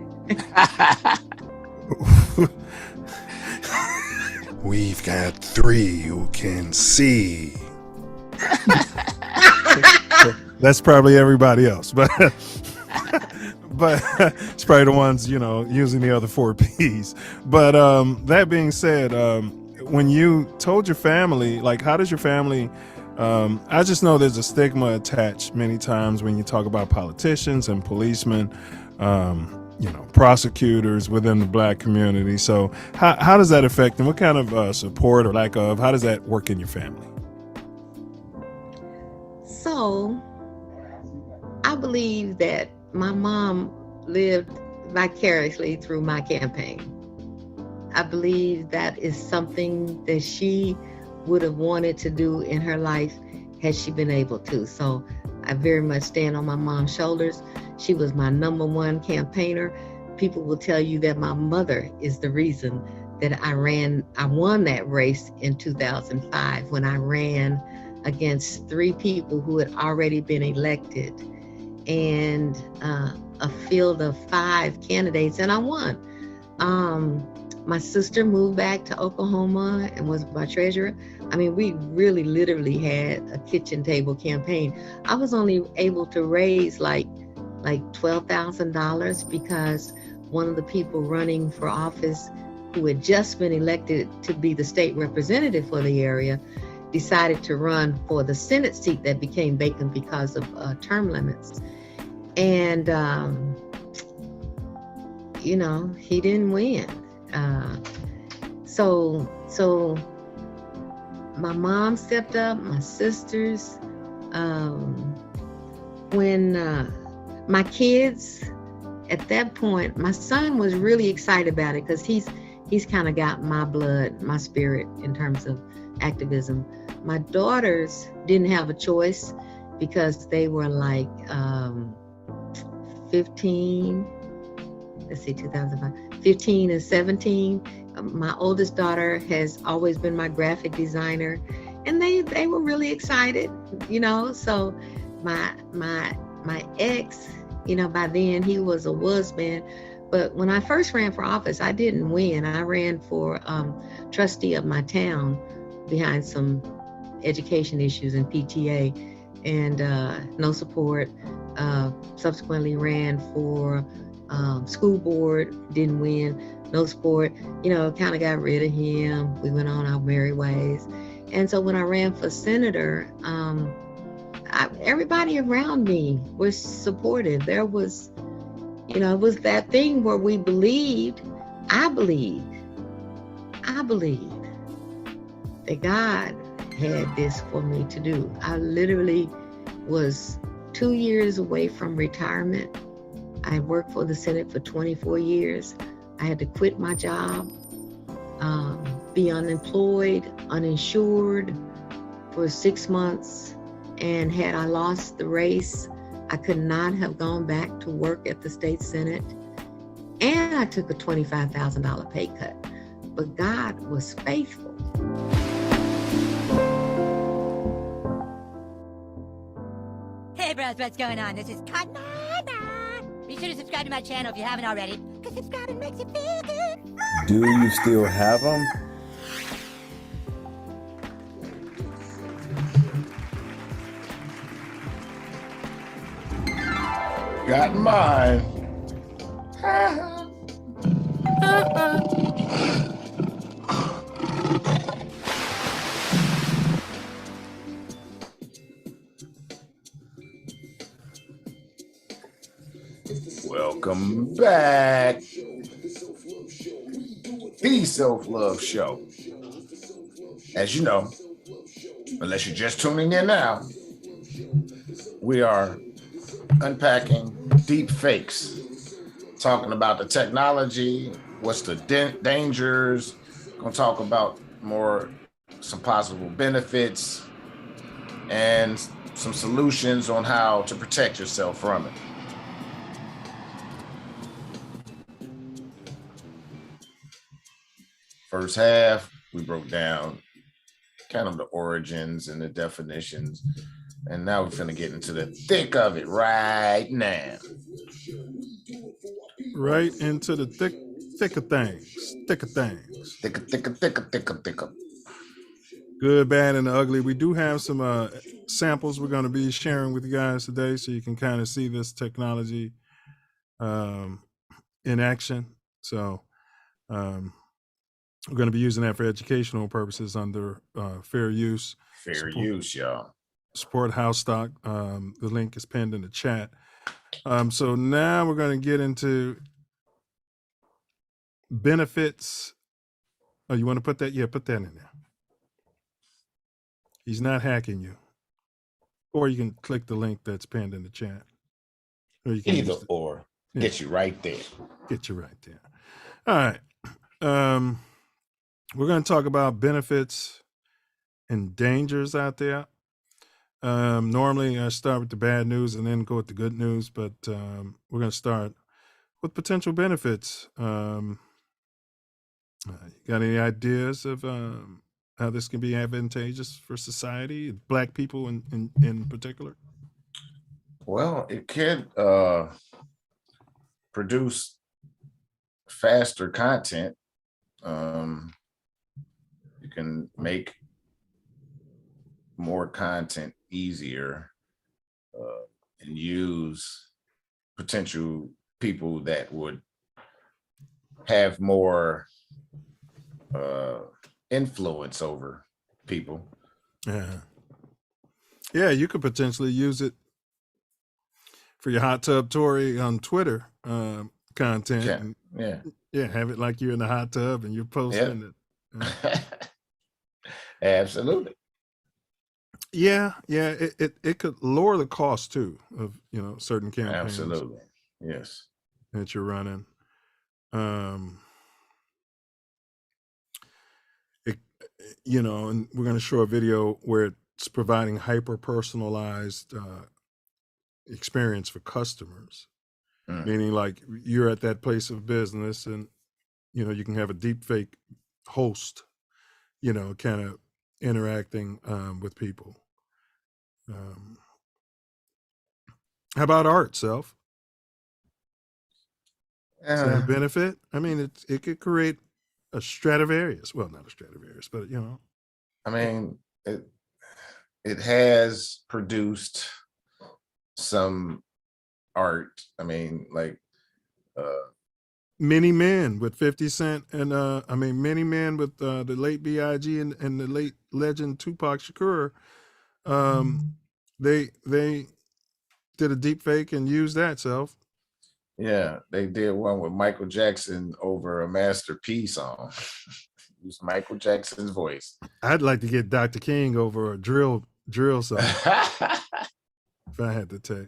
We've got 3 who can see. That's probably everybody else, but it's probably the ones, using the other 4 Ps. But that being said, when you told your family, like, how does your family, I just know there's a stigma attached many times when you talk about politicians and policemen, prosecutors within the Black community. So how does that affect them? What kind of support or lack of, how does that work in your family? So I believe that my mom lived vicariously through my campaign. I believe that is something that she would have wanted to do in her life has she been able to. So I very much stand on my mom's shoulders. She was my #1 campaigner. People will tell you that my mother is the reason that I won that race in 2005 when I ran against 3 people who had already been elected and a field of 5 candidates, and I won. My sister moved back to Oklahoma and was my treasurer. I mean, we really literally had a kitchen table campaign. I was only able to raise like $12,000 because one of the people running for office who had just been elected to be the state representative for the area decided to run for the Senate seat that became vacant because of term limits. And, you know, he didn't win. So my mom stepped up, my sisters. When my kids, at that point, my son was really excited about it because he's kind of got my blood, my spirit in terms of activism. My daughters didn't have a choice because they were like 15, let's see, 2005, 15 and 17. My oldest daughter has always been my graphic designer, and they were really excited, you know. So my ex, you know, by then he was a man, but when I first ran for office, I didn't win. I ran for trustee of my town behind some education issues in PTA, and no support. Subsequently ran for school board, didn't win, no support, you know, kind of got rid of him. We went on our merry ways. And so when I ran for senator, everybody around me was supportive. There was, you know, it was that thing where we believed, I believed that God had this for me to do. I literally was 2 years away from retirement. I worked for the Senate for 24 years. I had to quit my job, be unemployed, uninsured for 6 months. And had I lost the race, I could not have gone back to work at the state Senate. And I took a $25,000 pay cut. But God was faithful. Hey bros, what's going on? This is Cotton. Be sure to subscribe to my channel if you haven't already, because subscribing makes you feel good. Do you still have them? Got mine. Welcome back. The Self Love Show. As you know, unless you're just tuning in now, we are unpacking deep fakes, talking about the technology, what's the dangers, gonna talk about some possible benefits and some solutions on how to protect yourself from it. First half, we broke down kind of the origins and the definitions. And now we're finna get into the thick of it right now. Right into the thick of things. Thicker. Good, bad, and ugly. We do have some samples we're going to be sharing with you guys today, so you can kind of see this technology in action. So we're going to be using that for educational purposes under fair use. Fair use, y'all. Support house stock. The link is pinned in the chat. So now we're going to get into benefits. Oh, you want to put that? Yeah, put that in there. He's not hacking you. Or you can click the link that's pinned in the chat. Or you can Either or. Yeah. Get you right there. Get you right there. All right. We're going to talk about benefits and dangers out there. Normally I start with the bad news and then go with the good news, but we're going to start with potential benefits. You got any ideas of how this can be advantageous for society, Black people in particular? Well, it could produce faster content. You can make more content easier and use potential people that would have more influence over people. Yeah, you could potentially use it for your hot tub Tory on Twitter content. Yeah, have it like you're in the hot tub and you're posting it. Absolutely. Yeah, it could lower the cost too of certain campaigns. Absolutely, yes. That you're running. And we're going to show a video where it's providing hyper personalized experience for customers. Meaning, like, you're at that place of business and you can have a deep fake host kind of interacting with people. How about art, Self? Is that a benefit? I mean, it could create a Stradivarius. Well, not a Stradivarius, but I mean, it has produced some art. I mean, like Many Men with 50 Cent and Many Men with the late B.I.G. and the late legend Tupac Shakur. They did a deep fake and used that, Self. Yeah, they did one with Michael Jackson over a Master P song. Use Michael Jackson's voice. I'd like to get Dr. King over a drill song. If I had to take.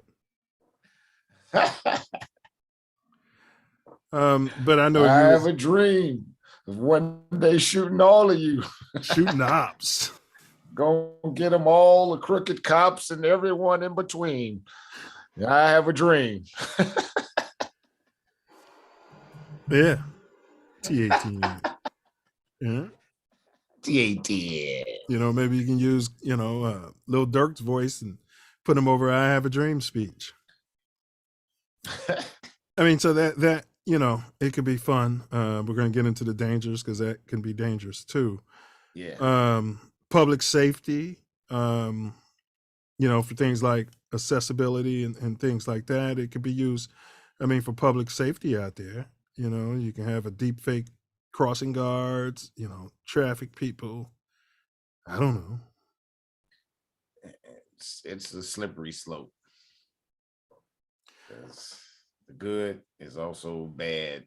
But I know I have a dream of one day shooting all of you. Shooting ops. Go get them all, the crooked cops and everyone in between. I have a dream. Yeah. TATN. Yeah. TATN. Maybe you can use, Lil Durk's voice and put him over I Have a Dream speech. I mean, so that it could be fun. We're going to get into the dangers because that can be dangerous too. Yeah. Public safety, for things like accessibility and things like that. It could be used, for public safety out there. You can have a deep fake crossing guards, traffic people. I don't know. It's a slippery slope. Because the good is also bad.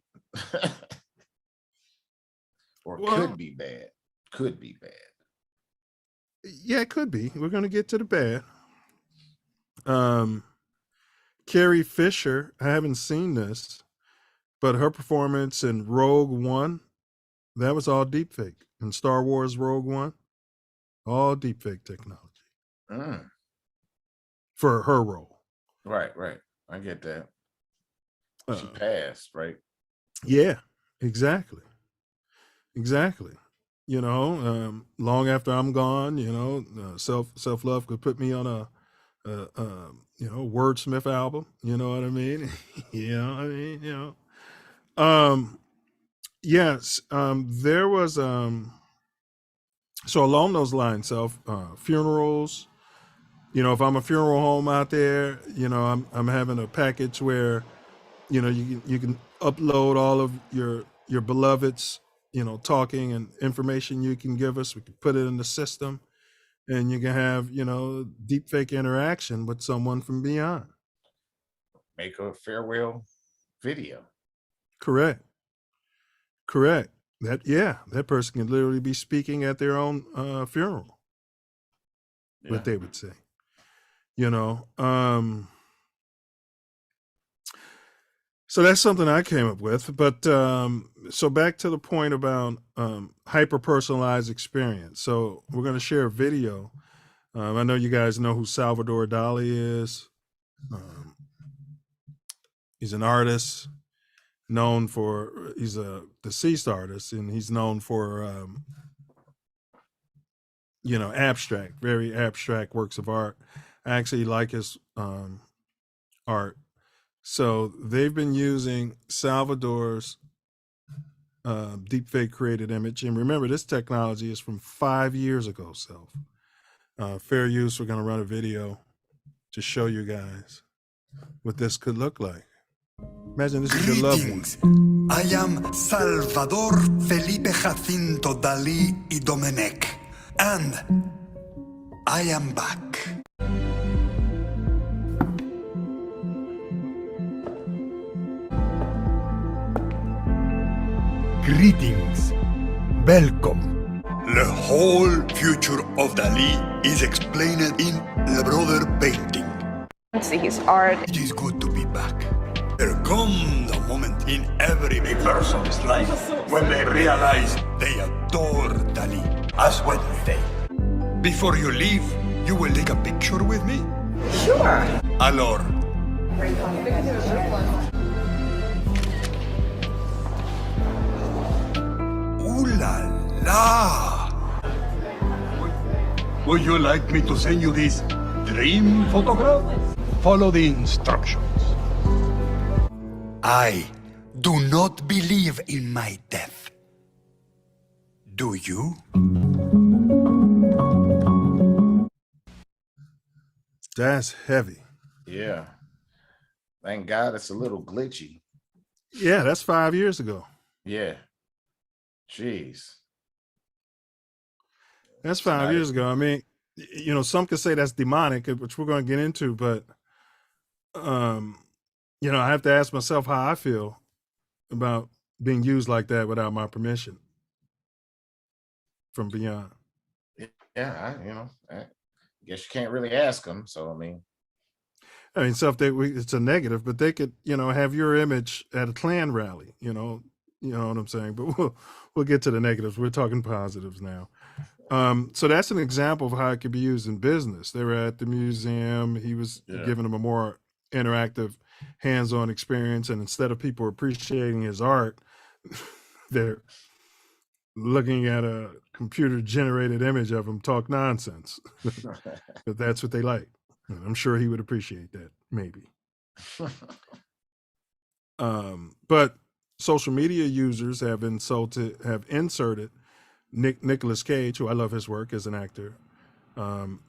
Or could be bad. Could be bad. Yeah, it could be. We're going to get to the bad. Carrie Fisher, I haven't seen this, but her performance in Rogue One, that was all deepfake. In Star Wars Rogue One, all deepfake technology. For her role. Right. I get that. She passed, right? Yeah, exactly. Long after I'm gone, Self Love could put me on a wordsmith album. You know what I mean? Yes. There was so along those lines, funerals. If I'm a funeral home out there, I'm having a package where you can upload all of your beloveds, talking and information you can give us. We can put it in the system and you can have, deep fake interaction with someone from beyond. Make a farewell video. Correct. That person can literally be speaking at their own funeral. Yeah. What they would say. So that's something I came up with. But so back to the point about hyper-personalized experience. So we're going to share a video I know you guys know who Salvador Dali is. He's an artist known for, he's a deceased artist, and he's known for, abstract, very abstract works of art. I actually like his art. So they've been using Salvador's deepfake created image. And remember, this technology is from 5 years ago, Self. Fair use, we're going to run a video to show you guys what this could look like. Imagine this is your loved one. I am Salvador Felipe Jacinto Dalí y Domenech, and I am back. Greetings. Welcome. The whole future of Dalí is explained in the brother painting. See his art. It is good to be back. There comes a moment in every person's life when they realize they adore Dalí as well as they. Before you leave, you will take a picture with me? Sure. Alors. Ooh la la! Would you like me to send you this dream photograph? Follow the instructions. I do not believe in my death. Do you? That's heavy. Yeah. Thank God it's a little glitchy. Yeah, that's 5 years ago. Yeah. Jeez. That's 5 years ago. I mean, some could say that's demonic, which we're going to get into, but, I have to ask myself how I feel about being used like that without my permission from beyond. Yeah, I guess you can't really ask them. So, Self, it's a negative, but they could, have your image at a Klan rally, you know what I'm saying? But we'll get to the negatives. We're talking positives now. So that's an example of how it could be used in business. They were at the museum. He was giving them a more interactive, hands-on experience. And instead of people appreciating his art, they're looking at a computer-generated image of him talk nonsense. But that's what they like. And I'm sure he would appreciate that, maybe. But social media users have inserted Nicolas Cage, who I love his work as an actor.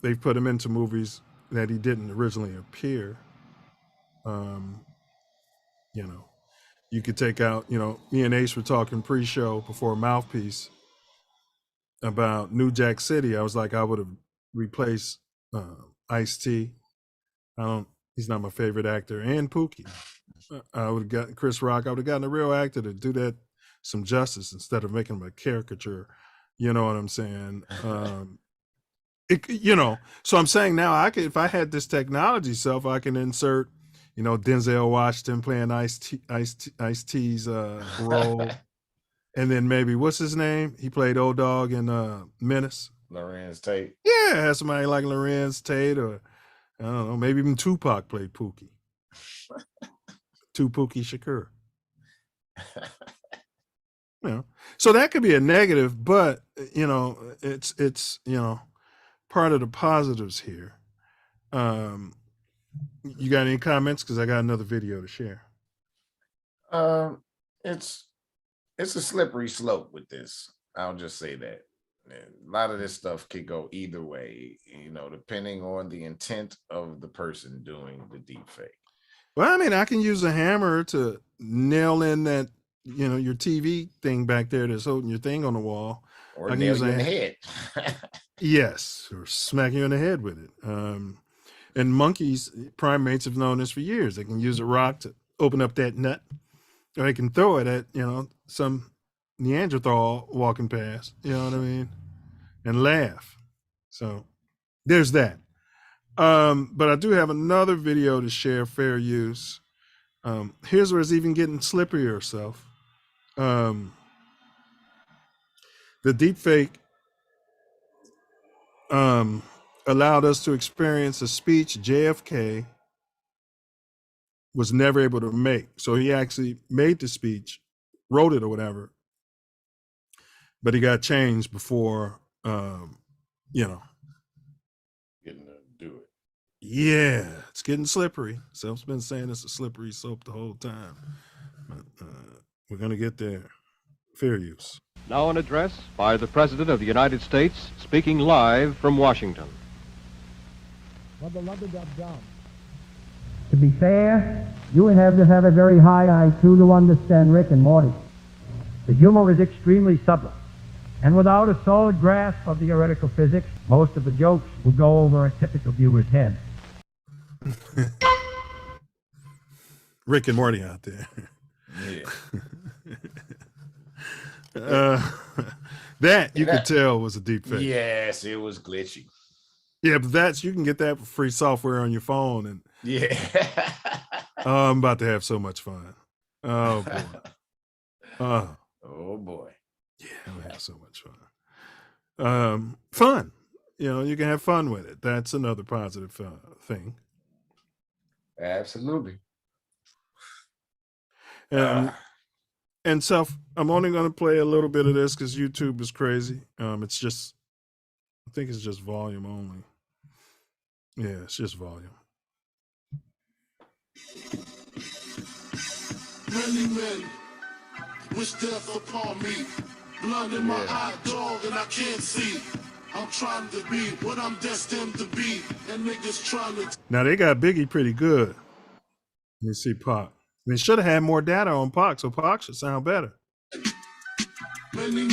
They've put him into movies that he didn't originally appear. You could take out, me and Ace were talking pre-show before Mouthpiece about New Jack City. I was like, I would have replaced Ice-T. He's not my favorite actor. And Pookie. I would have gotten Chris Rock. I would have gotten a real actor to do that some justice instead of making him a caricature. You know what I'm saying? So I'm saying now if I had this technology Self, I can insert, Denzel Washington playing Ice-T's role. And then maybe, what's his name? He played Old Dog in Menace. Lorenz Tate. Yeah, have somebody like Lorenz Tate, or I don't know, maybe even Tupac played Pookie. Pookie Shakur. So that could be a negative, but it's part of the positives here. You got any comments? Because I got another video to share. It's a slippery slope with this. I'll just say that. A lot of this stuff could go either way, depending on the intent of the person doing the deep fake. Well, I mean, I can use a hammer to nail in that, your TV thing back there that's holding your thing on the wall. Or I can nail use you in the head. Yes, or smack you in the head with it. And monkeys, primates have known this for years. They can use a rock to open up that nut, or they can throw it at, some Neanderthal walking past, you know what I mean? And laugh. So there's that. But I do have another video to share, fair use. Here's where it's even getting slipperier, Self. The deepfake allowed us to experience a speech JFK was never able to make. So he actually made the speech, wrote it or whatever, but he got changed before, you know. Getting to do it. Yeah, it's getting slippery. Self's been saying it's a slippery slope the whole time. But, we're going to get there. Fair use. Now an address by the President of the United States, speaking live from Washington. To be fair, you would have to have a very high IQ to understand Rick and Morty. The humor is extremely subtle, and without a solid grasp of theoretical physics, most of the jokes would go over a typical viewer's head. Rick and Morty out there. Yeah. That you could tell was a deep fake. Yes, it was glitchy. Yeah, but you can get that for free software on your phone. And yeah. Oh, I'm about to have so much fun. Oh boy. Oh boy. Yeah, I'm gonna have so much fun. Fun. You can have fun with it. That's another positive thing. Absolutely. And Self, I'm only going to play a little bit of this because YouTube is crazy. I think it's just volume only. Yeah, it's just volume. Many men wish death upon me. Blood in my eye, dog, and I can't see. I'm trying to be what I'm destined to be, and niggas trying to. Now they got Biggie pretty good. Let me see Pac. They should have had more data on Pac, so Pac should sound better. Many.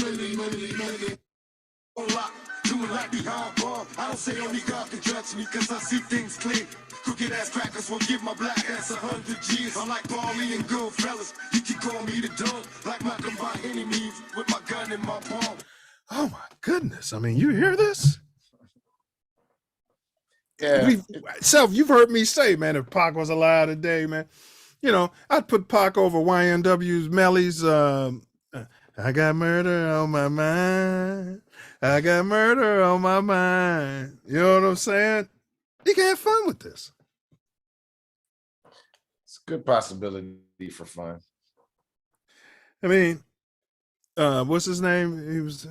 Doing like behind bar. I don't say only God can judge me, cause I see things clear. Crooked ass crackers will give my black ass 100 G's. I'm like Barley and Goodfellas. You can call me the dog, like Malcolm by any means, with my gun in my palm. Oh my goodness. I mean, you hear this? Yeah. Self, you've heard me say, man, if Pac was alive today, man, I'd put Pac over YNW's Melly's, I got murder on my mind. I got murder on my mind. You know what I'm saying? You can have fun with this. It's a good possibility for fun. I mean, what's his name? He was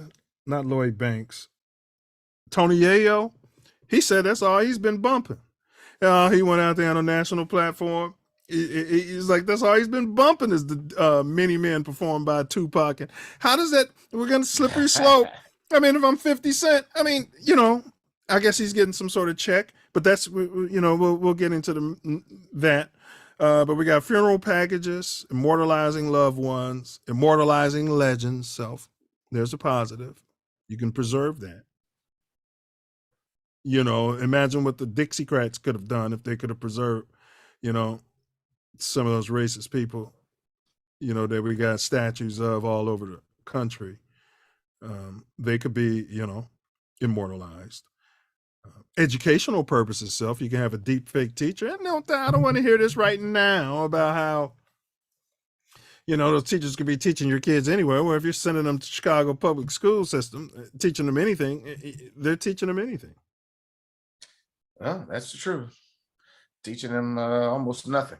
not Lloyd Banks. Tony Yayo. He said that's all he's been bumping. He went out there on a national platform. He's like, that's all he's been bumping is the Many Men performed by Tupac. And how does that, we're going to slippery slope. I mean, if I'm 50 Cent, I mean, I guess he's getting some sort of check, but that's, we'll get into that. But we got funeral packages, immortalizing loved ones, immortalizing legends. Self, there's a positive. You can preserve that. Imagine what the Dixiecrats could have done if they could have preserved, some of those racist people, that we got statues of all over the country. They could be, immortalized. Educational purposes, Self, you can have a deep fake teacher. No, I don't want to hear this right now about how, those teachers could be teaching your kids anywhere. Or if you're sending them to Chicago public school system, teaching them anything, they're teaching them anything. Well, that's true. Teaching them almost nothing.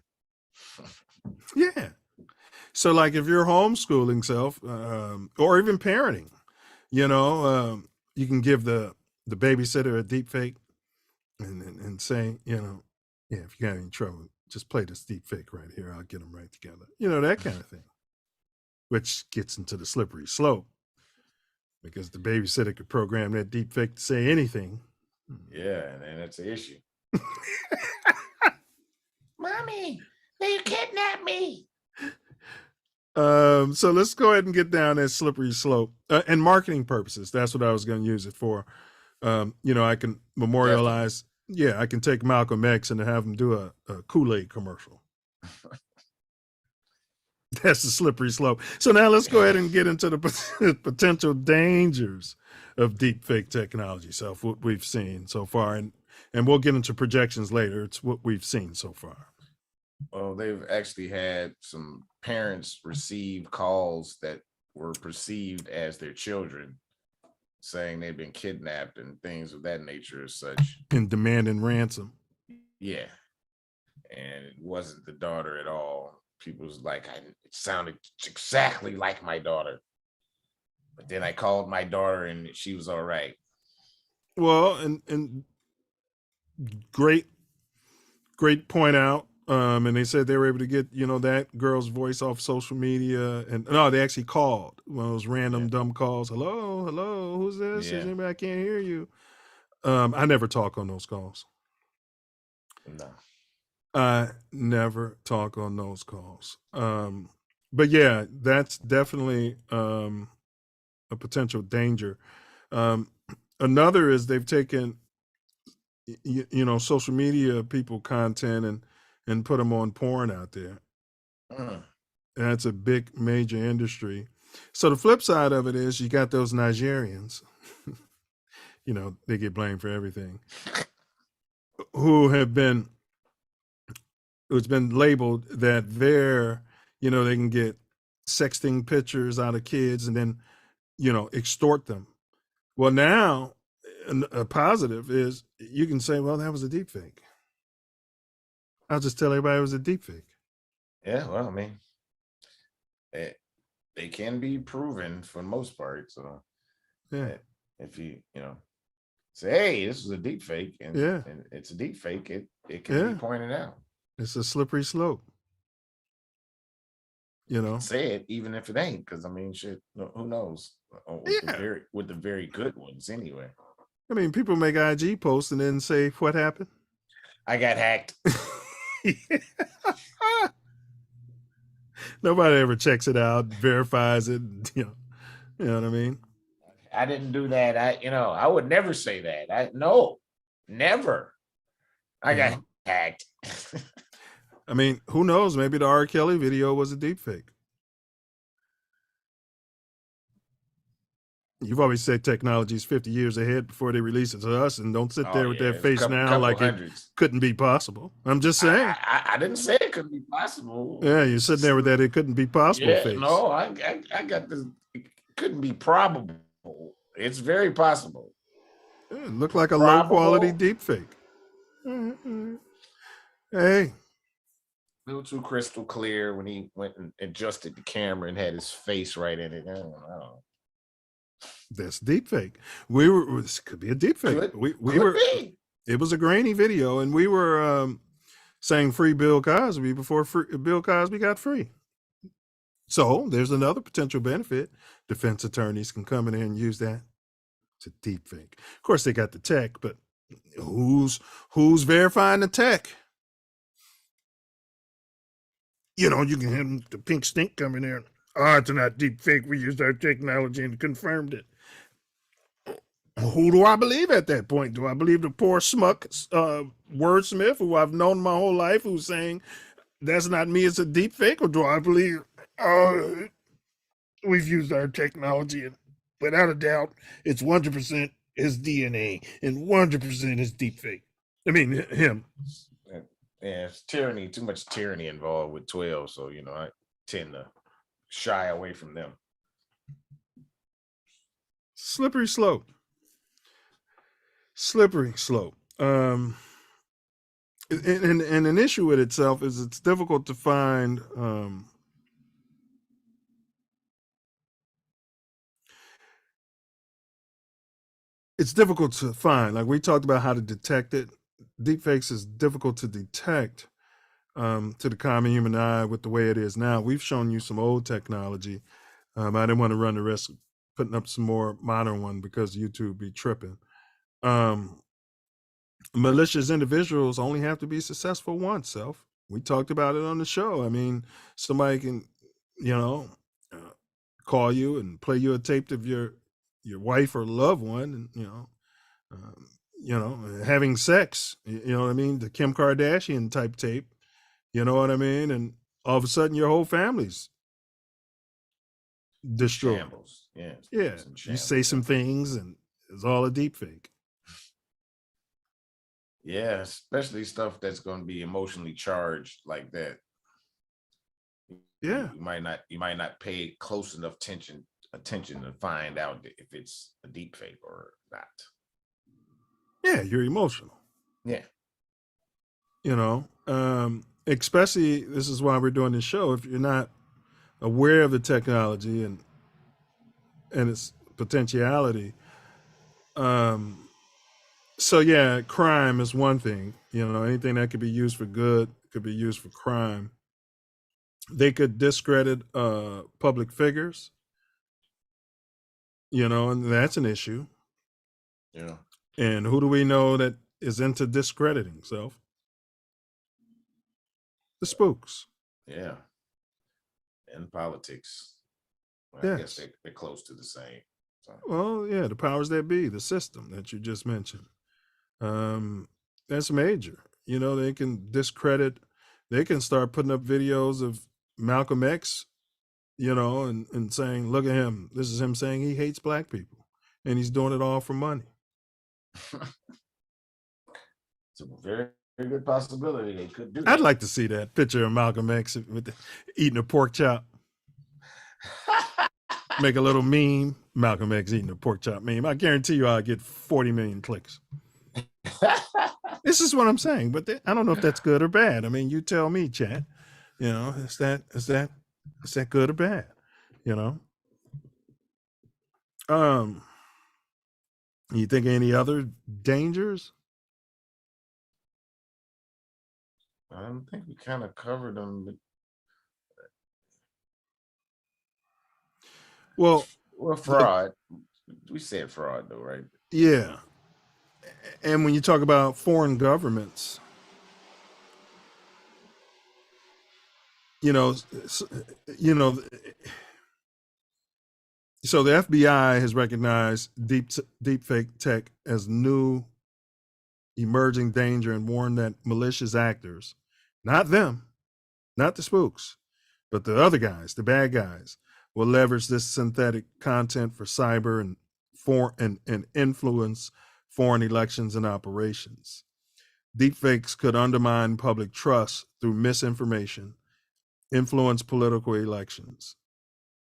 Yeah. So like if you're homeschooling, Self, or even parenting, you can give the babysitter a deep fake and say, if you got any trouble, just play this deep fake right here. I'll get them right together. That kind of thing, which gets into the slippery slope because the babysitter could program that deep fake to say anything. Yeah, and that's the issue. Mommy, they kidnapped me. So let's go ahead and get down that slippery slope. And marketing purposes, that's what I was going to use it for. I can memorialize. Yeah, I can take Malcolm X and have him do a Kool-Aid commercial. That's the slippery slope. So now let's go ahead and get into the potential dangers of deep fake technology. So what we've seen so far, and we'll get into projections later. It's what we've seen so far. Well, they've actually had some parents receive calls that were perceived as their children saying they've been kidnapped and things of that nature as such. And demanding ransom. Yeah. And it wasn't the daughter at all. People was like, it sounded exactly like my daughter. But then I called my daughter and she was all right. Well, and great point out. And they said they were able to get, that girl's voice off social media. And no, they actually called one of those random dumb calls. Hello, who's this? Is anybody? I can't hear you. I never talk on those calls. No. I never talk on those calls. But yeah, that's definitely a potential danger. Another is they've taken, social media people content and put them on porn out there. And that's a big major industry. So the flip side of it is you got those Nigerians, they get blamed for everything, it's been labeled that they can get sexting pictures out of kids and then, extort them. Well, now a positive is you can say, well, that was a deep fake. I'll just tell everybody it was a deep fake. Yeah, well, I mean, they can be proven for the most part. So yeah, if you say, hey, this is a deep fake, and it's a deep fake, it can be pointed out. It's a slippery slope. Say it even if it ain't, because I mean, shit, who knows? With the very good ones, anyway. I mean, people make IG posts and then say, "What happened? I got hacked." Nobody ever checks it out, verifies it. You know what I mean? I didn't do that. I would never say that. No, never. I got hacked. I mean, who knows? Maybe the R. Kelly video was a deep fake. You've always said technology is 50 years ahead before they release it to us, and don't sit there with that face now like it couldn't be possible. I'm just saying. I didn't say it couldn't be possible. Yeah, you're sitting there with that it couldn't be possible face. No, I got this. It couldn't be probable. It's very possible. It looked like a low quality deep fake. Hey. A little too crystal clear when he went and adjusted the camera and had his face right in it. I don't know. That's deep fake. This could be a deep fake. It was a grainy video, and we were saying free Bill Cosby before Bill Cosby got free. So there's another potential benefit. Defense attorneys can come in here and use that. It's a deep fake. Of course, they got the tech, but who's verifying the tech? You can have the pink stink come in there. It's not deep fake. We used our technology and confirmed it. Who do I believe at that point? Do I believe the poor schmuck wordsmith who I've known my whole life who's saying that's not me, it's a deep fake? Or do I believe we've used our technology and without a doubt it's 100% his DNA and 100% his deep fake? I mean, him. Yeah, it's tyranny, too much tyranny involved with 12. So, I tend to shy away from them. Slippery slope. And an issue with itself is it's difficult to find like we talked about how to detect it. Deepfakes is difficult to detect to the common human eye with the way it is now. We've shown you some old technology. I didn't want to run the risk of putting up some more modern one because YouTube be tripping. Malicious individuals only have to be successful once, Self. We talked about it on the show. I mean, somebody can, call you and play you a tape of your wife or loved one, and having sex. You know what I mean? The Kim Kardashian type tape. You know what I mean? And all of a sudden, your whole family's destroyed. Shambles. Yeah. You say some things, and it's all a deep fake. Yeah, especially stuff that's going to be emotionally charged like that. Yeah, you might not pay close enough attention attention to find out if it's a deep fake or not. Yeah, you're emotional. Yeah. You know, especially this is why we're doing this show. If you're not aware of the technology and its potentiality, so yeah, crime is one thing. You know, anything that could be used for good could be used for crime. They could discredit public figures. You know, and that's an issue. Yeah. And who do we know that is into discrediting self? The spooks. Yeah. And politics. Well, I guess Yes. they're close to the same. So. Well, yeah, the powers that be, the system that you just mentioned. That's major. You know, they can discredit, they can start putting up videos of Malcolm X, you know, and saying, look at him. This is him saying he hates black people. And he's doing it all for money. It's a very, very good possibility they could do that. I'd like to see that picture of Malcolm X eating a pork chop. Make a little meme. Malcolm X eating a pork chop meme. I guarantee you I'll get 40 million clicks. This is what I'm saying, but I don't know if that's good or bad. I mean, you tell me, chat. You know, is that good or bad? You know? You think any other dangers? I think we kind of covered them. Well, fraud. We said fraud, though, right? Yeah. And when you talk about foreign governments, you know, so the FBI has recognized deepfake tech as new emerging danger and warned that malicious actors, not them, not the spooks, but the other guys, the bad guys, will leverage this synthetic content for cyber and influence foreign elections and operations. Deepfakes could undermine public trust through misinformation, influence political elections.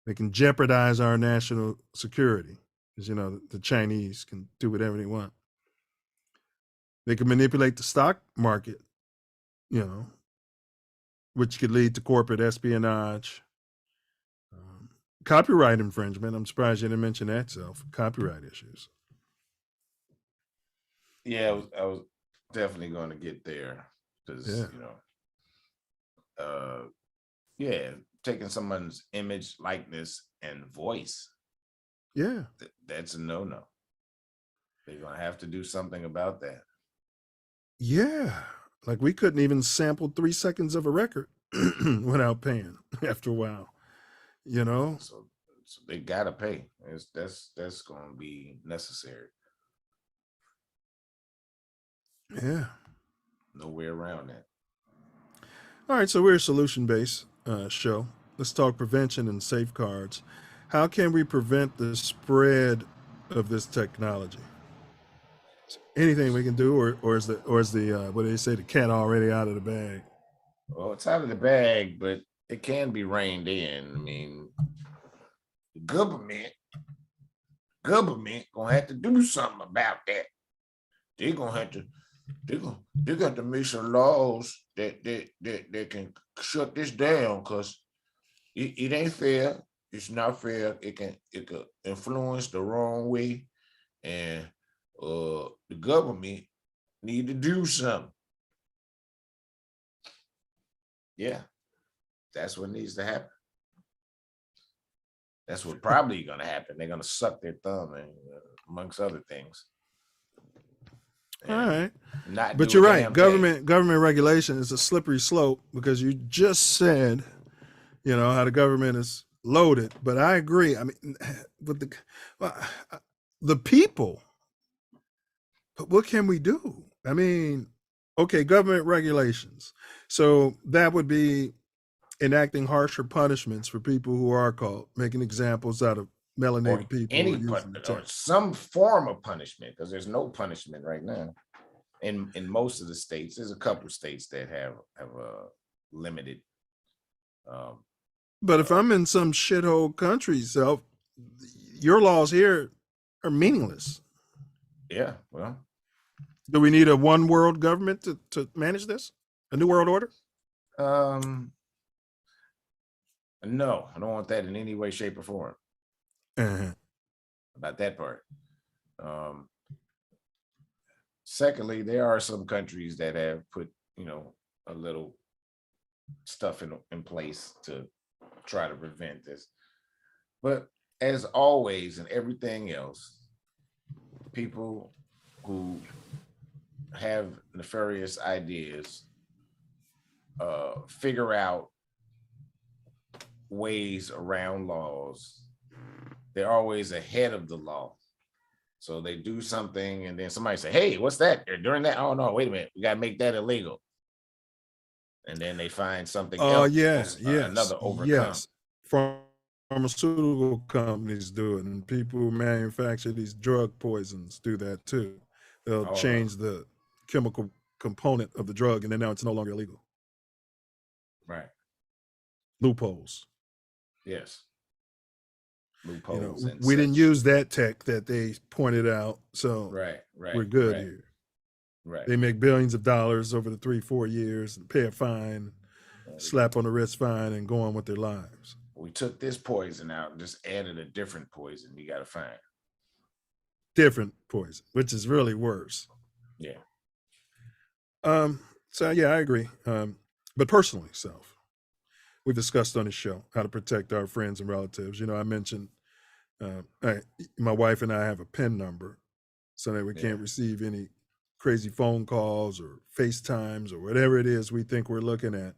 They can jeopardize our national security, because, you know, the Chinese can do whatever they want. They can manipulate the stock market, you know, which could lead to corporate espionage, copyright infringement. I'm surprised you didn't mention that, Self. Copyright issues. Yeah, I was definitely going to get there because, you know, taking someone's image, likeness, and voice. Yeah. That's a no-no. They're going to have to do something about that. Yeah. Like we couldn't even sample 3 seconds of a record without paying after a while, you know? So they got to pay. That's going to be necessary. Yeah. No way around that. All right, so we're a solution-based show. Let's talk prevention and safeguards. How can we prevent the spread of this technology? Anything we can do, or is the what do they say, the cat already out of the bag? Well, it's out of the bag, but it can be reined in. I mean, the government gonna have to do something about that. They're gonna have to. They got to make some laws that can shut this down, because it ain't fair. It's not fair. It can influence the wrong way, and the government need to do something. Yeah, that's what needs to happen. That's what probably going to happen. They're going to suck their thumb, amongst other things. All right. But you're right. Government regulation is a slippery slope, because you just said, you know, how the government is loaded. But I agree. I mean, but the people. But what can we do? I mean, okay, government regulations. So that would be enacting harsher punishments for people who are caught, making examples out of melanated people. Or some form of punishment, because there's no punishment right now. In most of the states, there's a couple of states that have a limited. But if I'm in some shithole country, Self, your laws here are meaningless. Yeah, well, Do we need a one world government to manage this? A new world order? no, I don't want that in any way, shape, or form. About that part. Secondly, there are some countries that have put, a little stuff in place to try to prevent this. But as always, and everything else, people who have nefarious ideas figure out ways around laws. They're always ahead of the law. So they do something and then somebody say, hey, what's that? During that, oh no, wait a minute, we gotta make that illegal. And then they find something else. Yes. Another overcome. Yes. Pharmaceutical companies do it, and people who manufacture these drug poisons do that too. They'll change the chemical component of the drug, and then now it's no longer illegal. Right. Loopholes. Yes. Loopholes. We didn't use that tech that they pointed out, so right. we're good here. Right. They make billions of dollars over the 3-4 years and pay a fine, slap on the wrist fine, and go on with their lives. We took this poison out and just added a different poison you got to find. Different poison, which is really worse. Yeah. So yeah, I agree. But personally, Self, we've discussed on the show how to protect our friends and relatives. I mentioned my wife and I have a PIN number so that we can't receive any crazy phone calls or FaceTimes or whatever it is we think we're looking at.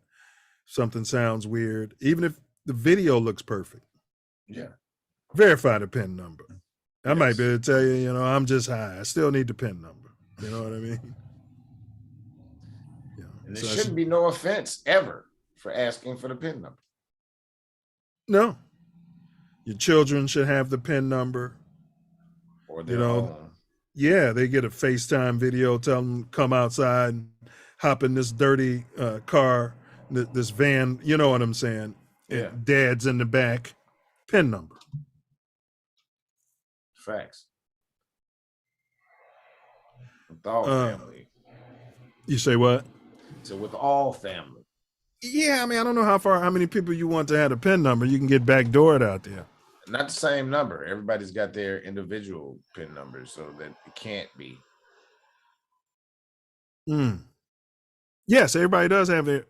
Something sounds weird, even if the video looks perfect. Yeah. Verify the PIN number. I might be able to tell you, I'm just high. I still need the PIN number. You know what I mean? And there shouldn't be no offense ever for asking for the PIN number. No. Your children should have the PIN number. Or their own. Yeah, they get a FaceTime video, tell them come outside and hop in this dirty car, this van, you know what I'm saying? Yeah. Dad's in the back, PIN number. Facts. With all family. You say what? So with all family. Yeah, I mean, I don't know how many people you want to have a PIN number. You can get backdoored out there. Not the same number. Everybody's got their individual PIN numbers, so that it can't be. Yes, everybody does have their.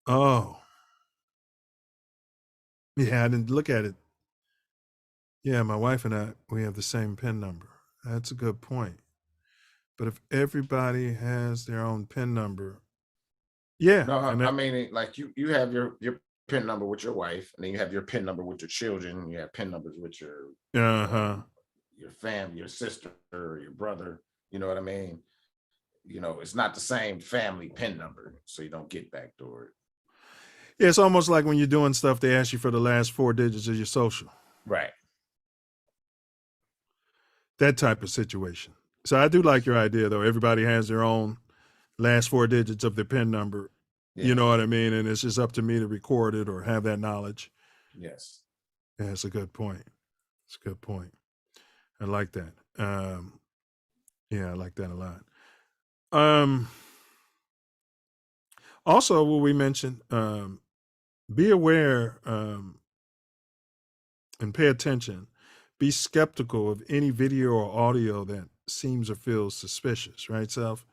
Oh. Yeah, I didn't look at it. Yeah, my wife and I, we have the same PIN number. That's a good point. But if everybody has their own PIN number, yeah. No, I mean, like you have your PIN number with your wife, and then you have your PIN number with your children. You have PIN numbers with your your family, your sister, or your brother. You know what I mean? It's not the same family PIN number, so you don't get backdoored. Yeah, it's almost like when you're doing stuff, they ask you for the last 4 digits of your social. Right. That type of situation. So I do like your idea, though. Everybody has their own last 4 digits of their PIN number. Yeah. You know what I mean? And it's just up to me to record it or have that knowledge. Yes. Yeah, it's a good point. It's a good point. I like that. Yeah, I like that a lot. Also, what we mentioned, be aware and pay attention. Be skeptical of any video or audio that seems or feels suspicious, right, Self?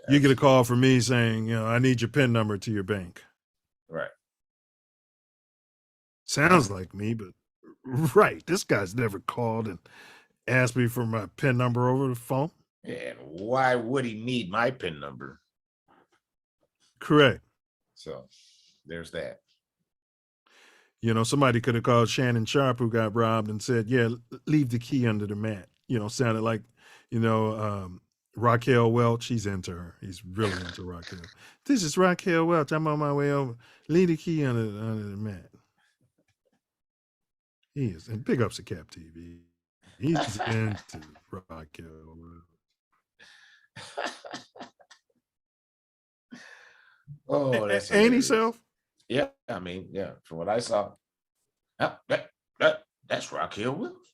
You get a call from me saying, I need your PIN number to your bank. Right. Sounds like me, but right. This guy's never called and asked me for my PIN number over the phone. And why would he need my PIN number? Correct. So there's that. Somebody could have called Shannon Sharp, who got robbed, and said, yeah, leave the key under the mat. Sounded like, Raquel Welch. He's into her. He's really into Raquel. This is Raquel Welch. I'm on my way over. Leave the key under the mat. He is. And big ups to Cap TV. He's into Raquel Welch. Oh, that's ain't he, Self? Yeah, I mean, yeah, from what I saw. That's Raquel Wills.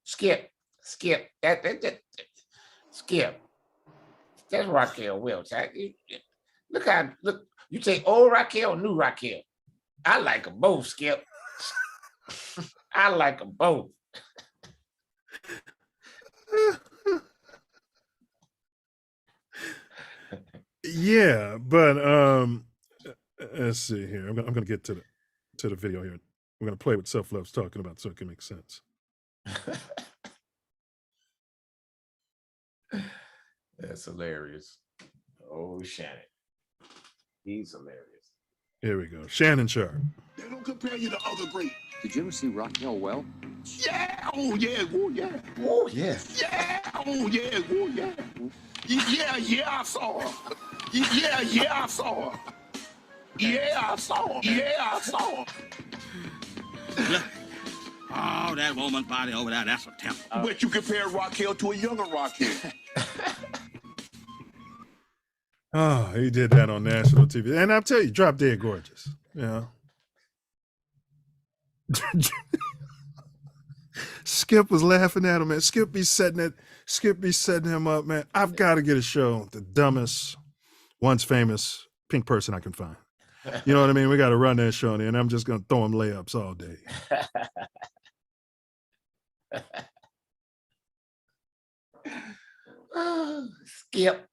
Skip. Skip. Skip. That's Raquel Wills. Look. You take old Raquel, new Raquel. I like them both, Skip. I like them both. Yeah, but let's see here. I'm gonna get to the video here. We're gonna play what Self Love's talking about so it can make sense. That's hilarious. Oh, Shannon. He's hilarious. Here we go. Shannon Sharp. They don't compare you to other great. Did you ever see Raquel Well? Yeah, oh yeah, oh yeah. Oh yeah. Yeah, oh yeah, oh yeah. Yeah, I saw her. Yeah, I saw her. Yeah, I saw her. Oh, that woman's body over there, that's a temple. But you compare Raquel to a younger Raquel. Oh, he did that on national TV. And I'll tell you, Drop Dead Gorgeous. Yeah. Skip was laughing at him, man. Skip be setting him up, man. I've got to get a show, the dumbest, once famous pink person I can find. You know what I mean? We got to run that show in, and I'm just going to throw him layups all day. Skip.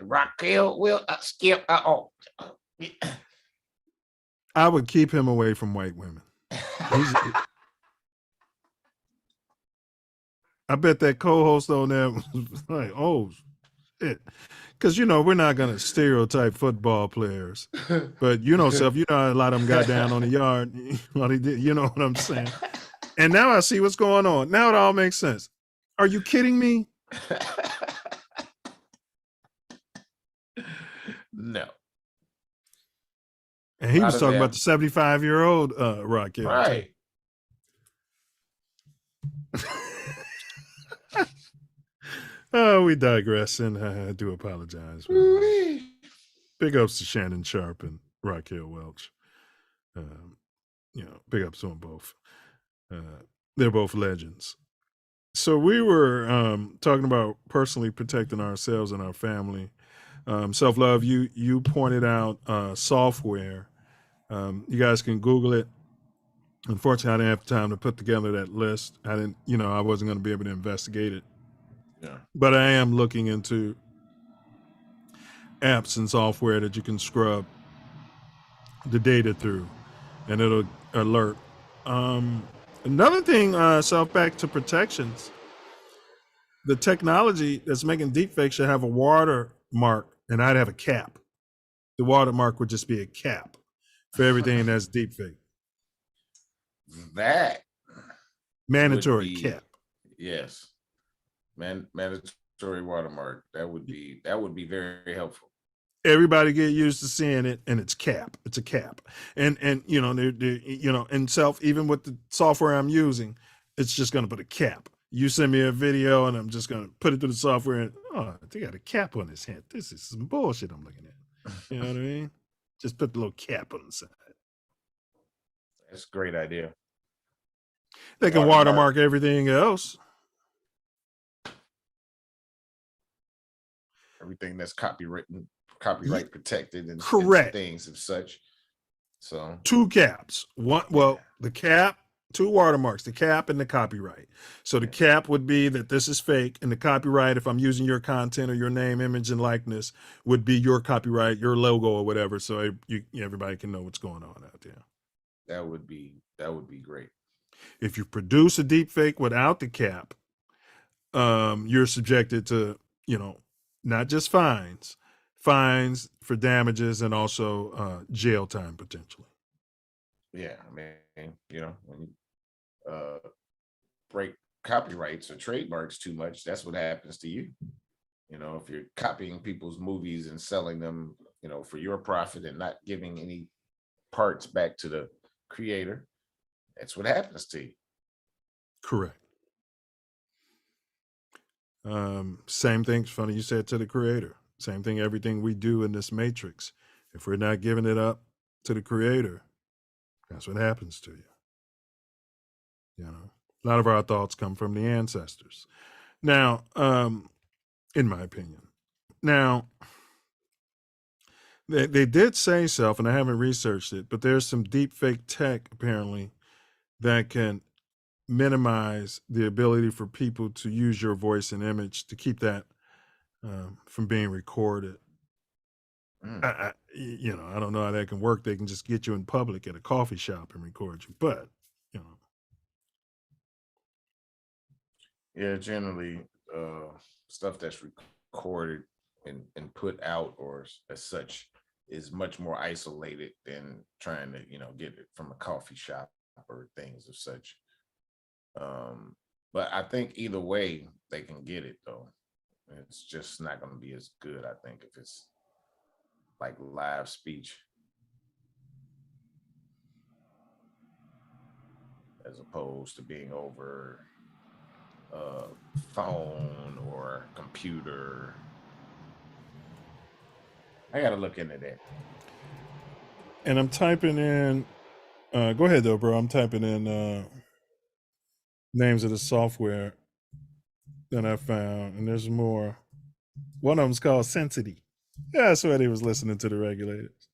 Raquel will Skip. I would keep him away from white women. I bet that co-host on there was like, oh, shit. Because, we're not going to stereotype football players. But, Self, a lot of them got down on the yard. You know what I'm saying? And now I see what's going on. Now it all makes sense. Are you kidding me? No. And he was talking about the 75-year-old Raquel. Right. Oh, we digress, and I do apologize. Big ups to Shannon Sharp and Raquel Welch. Big ups to them both. They're both legends. So we were talking about personally protecting ourselves and our family. Self Love, you pointed out software. You guys can Google it. Unfortunately, I didn't have time to put together that list. I wasn't going to be able to investigate it. Yeah. But I am looking into apps and software that you can scrub the data through, and it'll alert. Another thing, back to protections. The technology that's making deepfakes should have a watermark, and I'd have a cap. The watermark would just be a cap for everything that's deepfake. That mandatory cap. Yes. Mandatory watermark. That would be very helpful. Everybody get used to seeing it, and it's cap. It's a cap, and and Self, even with the software I'm using, it's just going to put a cap. You send me a video, and I'm just going to put it through the software, and they got a cap on his head. This is some bullshit I'm looking at. You know what I mean? Just put the little cap on the side. That's a great idea. They can watermark everything else. Everything that's copyright protected and correct things and such. So 2 caps. The cap, 2 watermarks, the cap and the copyright. So the cap would be that this is fake, and the copyright, if I'm using your content or your name, image, and likeness, would be your copyright, your logo or whatever. So everybody can know what's going on out there. That would be great. If you produce a deep fake without the cap, you're subjected to, not just fines for damages, and also jail time potentially. Yeah, I mean, when you break copyrights or trademarks too much, that's what happens to you. If you're copying people's movies and selling them, for your profit and not giving any parts back to the creator, that's what happens to you. Correct. Same thing. Funny you said to the creator. Same thing. Everything we do in this matrix, if we're not giving it up to the creator, That's what happens to you. You know, a lot of our thoughts come from the ancestors. Now, in my opinion. Now, they did say self, and I haven't researched it, but there's some deep fake tech apparently that can minimize the ability for people to use your voice and image to keep that from being recorded. I don't know how that can work. They can just get you in public at a coffee shop and record you, but you know. Yeah, generally, stuff that's recorded and put out or as such is much more isolated than trying to, get it from a coffee shop or things of such. But I think either way they can get it though. It's just not going to be as good, I think, if it's like live speech as opposed to being over phone or computer. I gotta look into that. And I'm typing in go ahead though, bro. I'm typing in names of the software that I found, and there's more. One of them's called Sensity. Yeah, that's why he was listening to the regulators.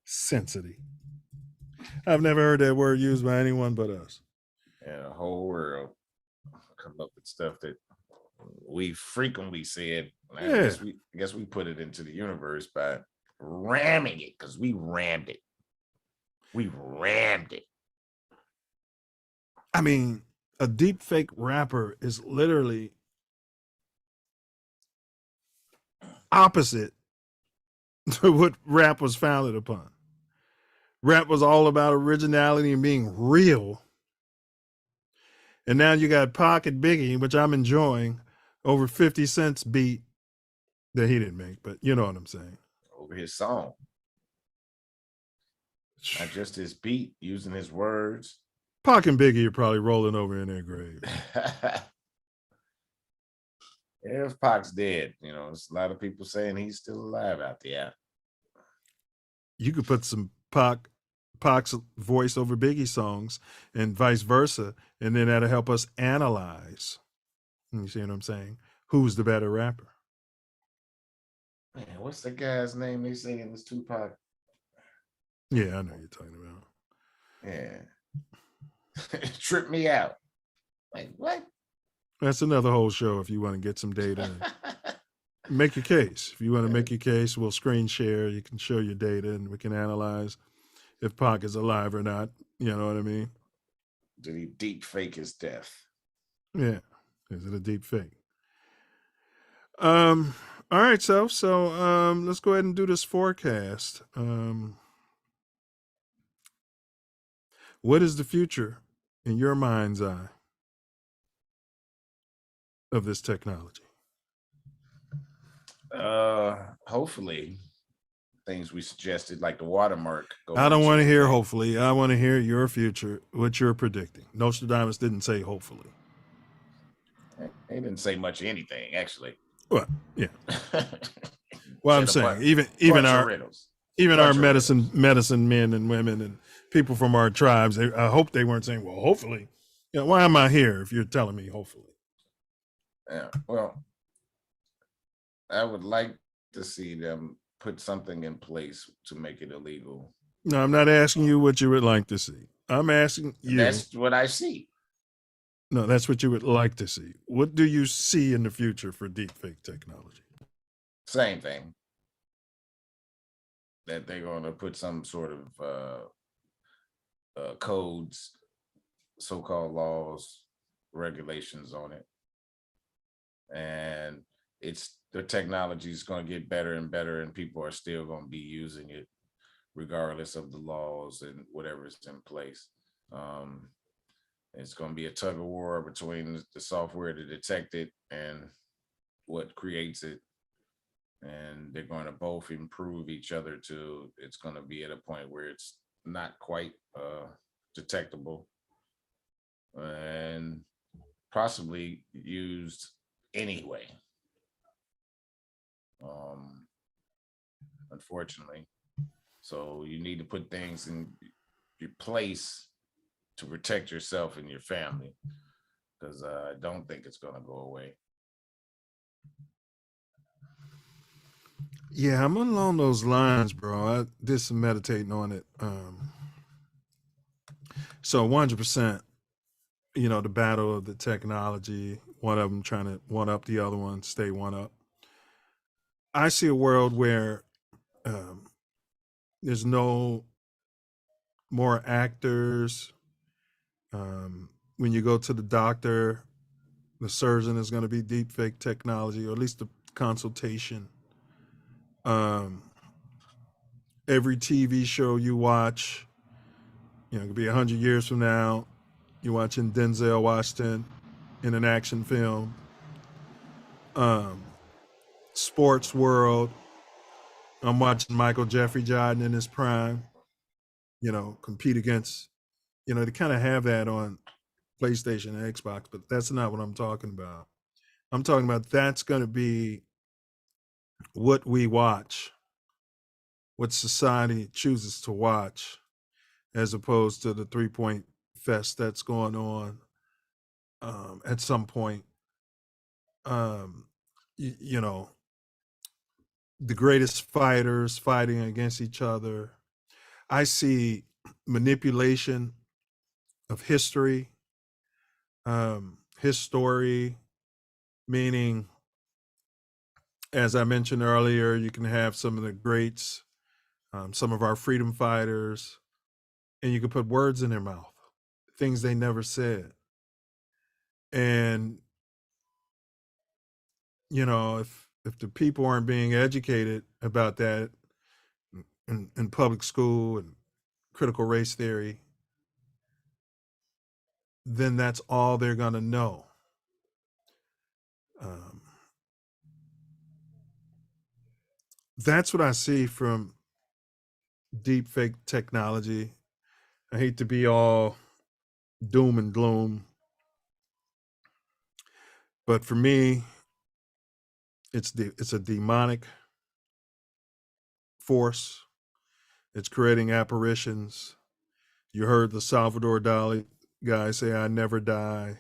Sensity. I've never heard that word used by anyone but us. And the whole world come up with stuff that we frequently said. I guess we put it into the universe by ramming it, because we rammed it. We rammed it. I mean, a deep fake rapper is literally opposite to what rap was founded upon. Rap was all about originality and being real. And now you got Pac and Biggie, which I'm enjoying, over 50 Cent's beat that he didn't make, but you know what I'm saying. Over his song. Not just his beat, using his words. Pac and Biggie are probably rolling over in their grave. If Pac's dead, there's a lot of people saying he's still alive out there. You could put some Pac's voice over Biggie songs and vice versa, and then that'll help us analyze. You see what I'm saying? Who's the better rapper? Man, what's the guy's name they say it was Tupac? Yeah, I know you're talking about. Yeah. It tripped me out. Like, what? That's another whole show if you want to get some data. Make your case. If you want to make your case, we'll screen share. You can show your data and we can analyze if Pac is alive or not. You know what I mean? Did he deep fake his death? Yeah. Is it a deep fake? All right, so let's go ahead and do this forecast. What is the future in your mind's eye of this technology? Hopefully things we suggested, like the watermark. I don't want to hear hopefully. I want to hear your future, what you're predicting. Nostradamus didn't say hopefully. He didn't say much of anything, actually. Well, yeah. Well, I'm saying even our medicine men and women and people from our tribes, I hope they weren't saying, well, hopefully. Why am I here if you're telling me hopefully? Yeah, well, I would like to see them put something in place to make it illegal. No, I'm not asking you what you would like to see. I'm asking you. That's what I see. No, that's what you would like to see. What do you see in the future for deepfake technology? Same thing. That they're going to put some sort of codes, so-called laws, regulations on it. And the technology is going to get better and better, and people are still going to be using it regardless of the laws and whatever is in place. It's going to be a tug of war between the software to detect it and what creates it. And they're going to both improve each other to it's going to be at a point where it's not quite detectable and possibly used anyway. Unfortunately. So you need to put things in place to protect yourself and your family, because I don't think it's going to go away. Yeah, I'm along those lines, bro. I did some meditating on it. So 100%, the battle of the technology, one of them trying to one up the other one, stay one up. I see a world where there's no more actors. When you go to the doctor, the surgeon is going to be deepfake technology, or at least the consultation. Every TV show you watch, it could be 100 years from now, you're watching Denzel Washington in an action film. Sports world, I'm watching Michael Jeffrey Jordan in his prime, compete against, they kind of have that on PlayStation and Xbox, but that's not what I'm talking about. I'm talking about that's going to be what we watch, what society chooses to watch, as opposed to the 3-point fest that's going on at some point. The greatest fighters fighting against each other. I see manipulation of history. History, meaning, as I mentioned earlier, you can have some of the greats, some of our freedom fighters, and you can put words in their mouth, things they never said. And, if the people aren't being educated about that in public school and critical race theory, then that's all they're going to know. That's what I see from deepfake technology. I hate to be all doom and gloom, but for me, it's a demonic force. It's creating apparitions. You heard the Salvador Dali guy say, "I never die."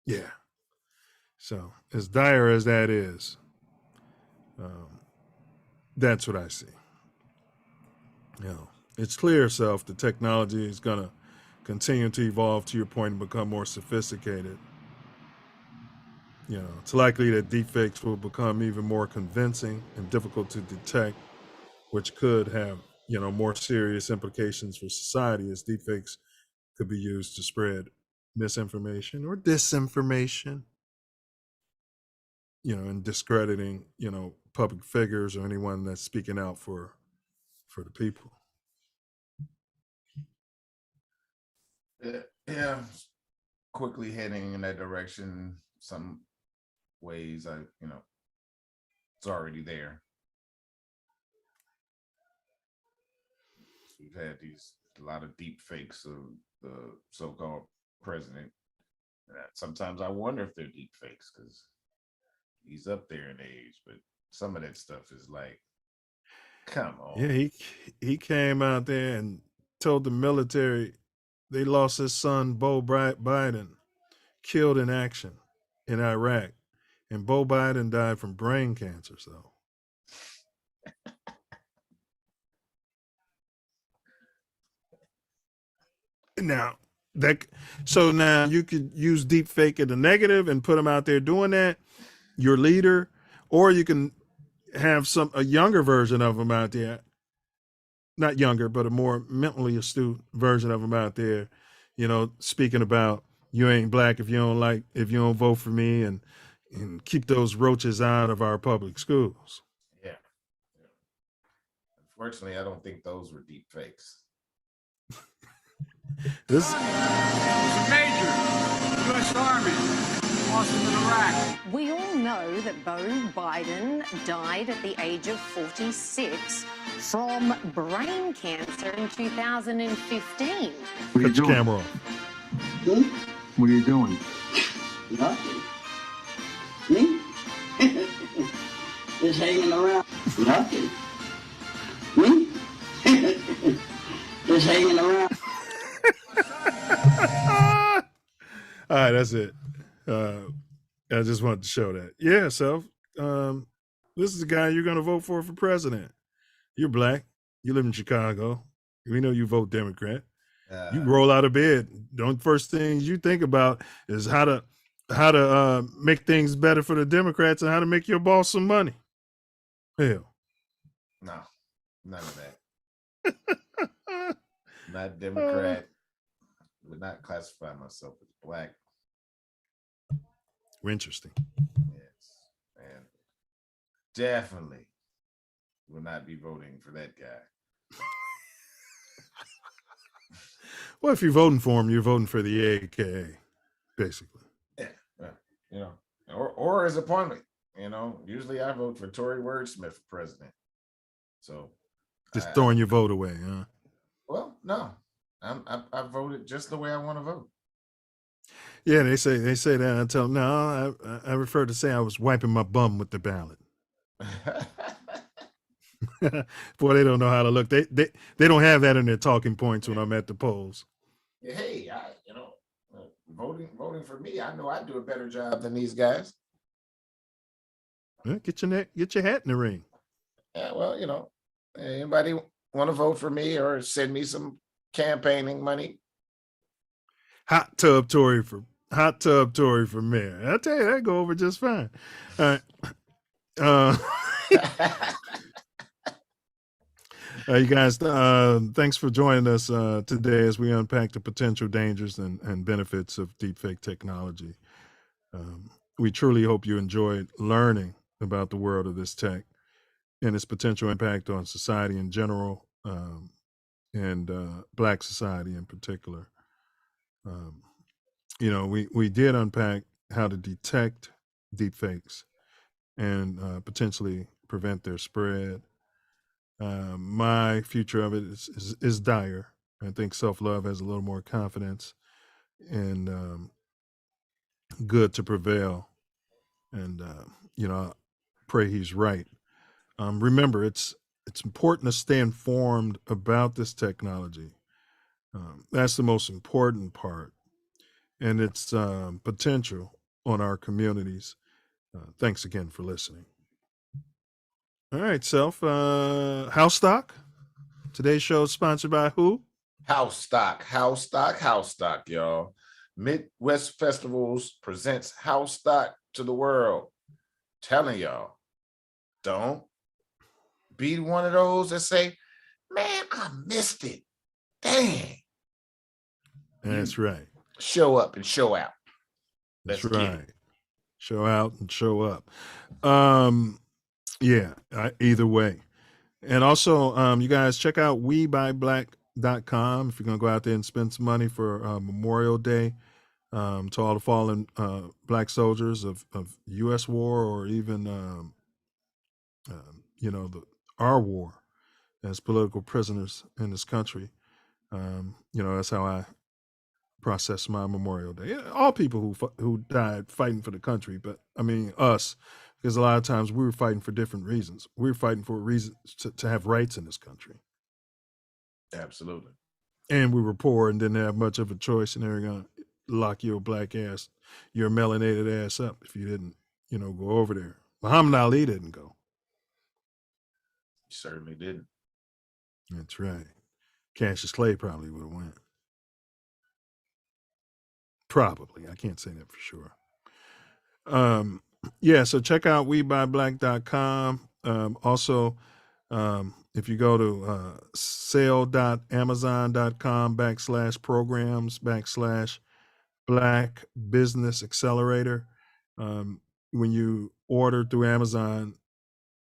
Yeah. So as dire as that is, that's what I see. It's clear, Self, the technology is going to continue to evolve, to your point, and become more sophisticated. It's likely that deepfakes will become even more convincing and difficult to detect, which could have, more serious implications for society, as deepfakes could be used to spread misinformation or disinformation, and discrediting, public figures or anyone that's speaking out for the people. Yeah, quickly heading in that direction. Some ways, it's already there. We've had a lot of deep fakes of the so-called president. Sometimes I wonder if they're deep fakes, because he's up there in age, but some of that stuff is like, come on. Yeah, he came out there and told the military they lost his son, Bo Biden, killed in action in Iraq. And Bo Biden died from brain cancer, so. Now, now you could use deep fake in the negative and put him out there doing that, your leader, or you can have a younger version of him out there. Not younger, but a more mentally astute version of him out there, speaking about, you ain't black if you don't vote for me, and keep those roaches out of our public schools. Yeah. Unfortunately, I don't think those were deep fakes. This was a major U.S. Army lost in Iraq. We all know that Bo Biden died at the age of 46 from brain cancer in 2015. Cut your camera off. What are you doing? Nothing. Me? Just hanging around. Nothing. Just hanging around. All right, that's it. I just wanted to show that. Yeah, Self. This is the guy you're going to vote for president. You're black. You live in Chicago. We know you vote Democrat. You roll out of bed. The first things you think about is how to make things better for the Democrats and how to make your boss some money. Hell, No, none of that. Not Democrat. Would not classify myself as black. Interesting. Yes, and definitely will not be voting for that guy. Well, if you're voting for him, you're voting for the AKA, basically. Yeah, you know, or his appointment. You know, usually I vote for Tory Wordsmith for president. So Just throwing your vote away, huh? Well, no, I voted just the way I want to vote. Yeah, they say that. I tell them, no, I refer to say I was wiping my bum with the ballot. Boy, they don't know how to look. They don't have that in their talking points when I'm at the polls. Hey, voting for me, I know I do a better job than these guys. Yeah, get your hat in the ring. Yeah, well, anybody want to vote for me or send me some campaigning money? Hot tub Tory for mayor. I tell you, that go over just fine. All right. You guys, thanks for joining us today as we unpack the potential dangers and benefits of deepfake technology. We truly hope you enjoyed learning about the world of this tech and its potential impact on society in general, and Black society in particular. We did unpack how to detect deepfakes and potentially prevent their spread. My future of it is dire. I think Self Luv has a little more confidence and good to prevail. And I pray he's right. Remember, it's important to stay informed about this technology. That's the most important part, and its potential on our communities. Thanks again for listening. All right, Self. House Stock. Today's show is sponsored by who? House Stock, y'all. Midwest Festivals presents House Stock to the world. Telling y'all, don't be one of those that say, man, I missed it. Dang. That's right. Show up and show out. That's right. Show out and show up. Either way. And also, you guys check out WeBuyBlack.com if you're going to go out there and spend some money for Memorial Day, to all the fallen Black soldiers of U.S. war, or even, our war as political prisoners in this country. That's how I process my Memorial Day. Yeah, all people who died fighting for the country, but I mean us, because a lot of times we were fighting for different reasons. We were fighting for a reason to have rights in this country. Absolutely. And we were poor and didn't have much of a choice, and they were going to lock your black ass, your melanated ass up if you didn't, go over there. Muhammad Ali didn't go. He certainly didn't. That's right. Cassius Clay probably would have went. Probably. I can't say that for sure. So check out WeBuyBlack.com. Also, if you go to sale.amazon.com/programs/Black Business Accelerator, when you order through Amazon,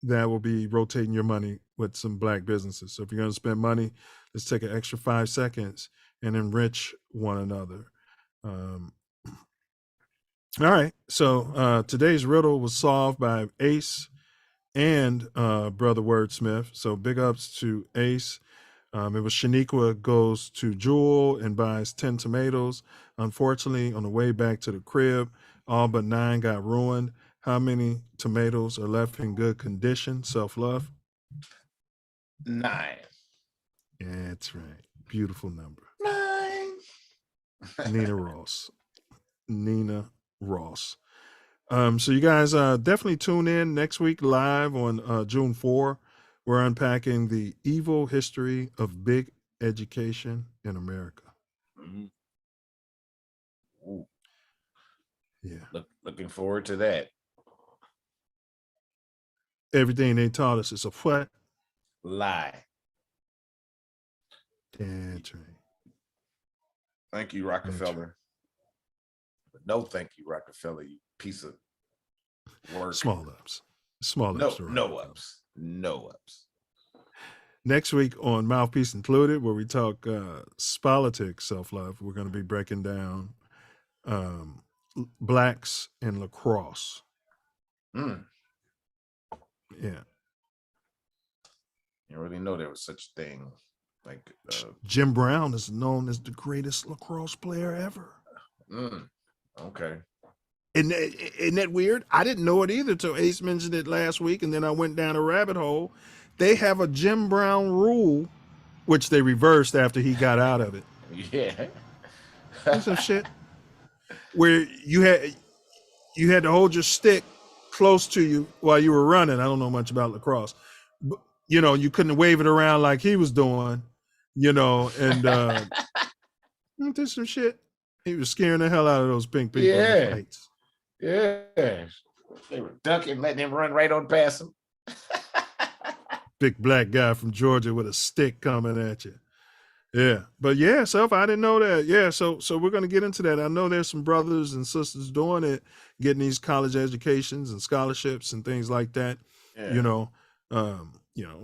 that will be rotating your money with some Black businesses. So if you're going to spend money, let's take an extra 5 seconds and enrich one another. All right. So today's riddle was solved by Ace and Brother Wordsmith. So big ups to Ace. It was Shaniqua goes to Jewel and buys 10 tomatoes. Unfortunately, on the way back to the crib, all but 9 got ruined. How many tomatoes are left in good condition? Self Luv? 9. Yeah, that's right. beautiful number. 9. Nina Ross. Nina Ross. So you guys definitely tune in next week live on June 4. We're unpacking the evil history of big education in America. Mhm. Ooh, Yeah. looking forward to that. Everything they taught us is a what? Lie. That's right. Thank you, Rockefeller. But no, thank you, Rockefeller, you piece of work. Small ups. Small No, ups. to no Rockefeller. ups. No ups. Next week on Mouthpiece Included, where we talk politics, self-love, we're going to be breaking down blacks and lacrosse. Mm. Yeah. You really know there was such a thing. Like Jim Brown is known as the greatest lacrosse player ever. Okay. Isn't that weird? I didn't know it either till Ace mentioned it last week, and then I went down a rabbit hole. They have a Jim Brown rule, which they reversed after he got out of it. Yeah. That's some shit. Where you had to hold your stick close to you while you were running. I don't know much about lacrosse. But, you couldn't wave it around like he was doing, and there's some shit. He was scaring the hell out of those pink people in the fights. Yeah. They were ducking, letting him run right on past him. Big black guy from Georgia with a stick coming at you. Yeah. But yeah, Self, I didn't know that. Yeah, so we're going to get into that. I know there's some brothers and sisters doing it, getting these college educations and scholarships and things like that. Yeah.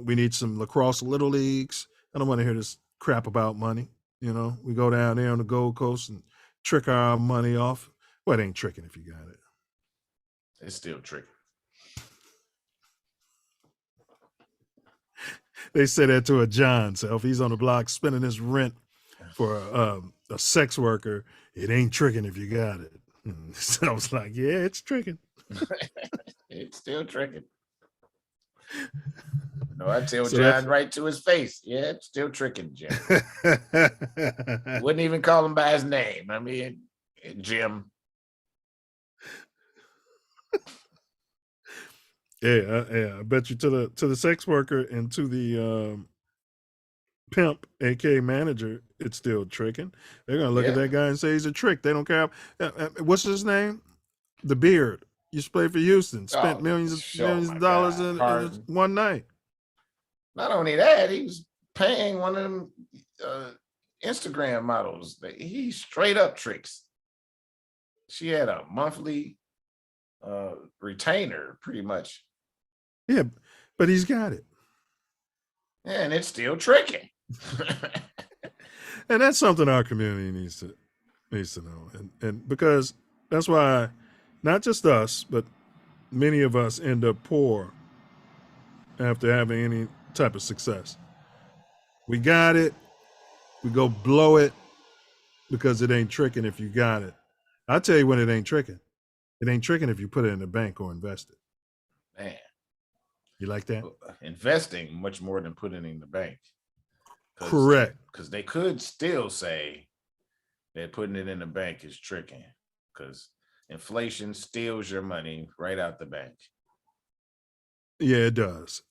We need some lacrosse little leagues. I don't want to hear this crap about money. We go down there on the Gold Coast and trick our money off. Well, it ain't tricking if you got it. It's still tricky. They say that to a John Self. He's on the block spending his rent for a sex worker. It ain't tricking if you got it. So I was like, yeah, it's tricking. It's still tricking. No, I tell So John that's- right to his face. Yeah, it's still tricking, Jim. Wouldn't even call him by his name. I mean, Jim. Yeah. I bet you to the sex worker and to the pimp, aka manager, it's still tricking. They're gonna look at Yeah. that guy and say he's a trick. They don't care. What's his name? The Beard. Used to play for Houston. Spent millions of dollars in one night. Not only that, he was paying one of them Instagram models. He straight up tricks. She had a monthly retainer, pretty much. Yeah, but he's got it. And it's still tricking. And that's something our community needs to know. And because that's why not just us, but many of us end up poor after having any type of success. We got it, we go blow it because it ain't tricking if you got it. I'll tell you when it ain't tricking. It ain't tricking if you put it in the bank or invest it. Man, You like that? investing much more than putting it in the bank. Correct. Because they could still say that putting it in the bank is tricking because inflation steals your money right out the bank. Yeah, it does.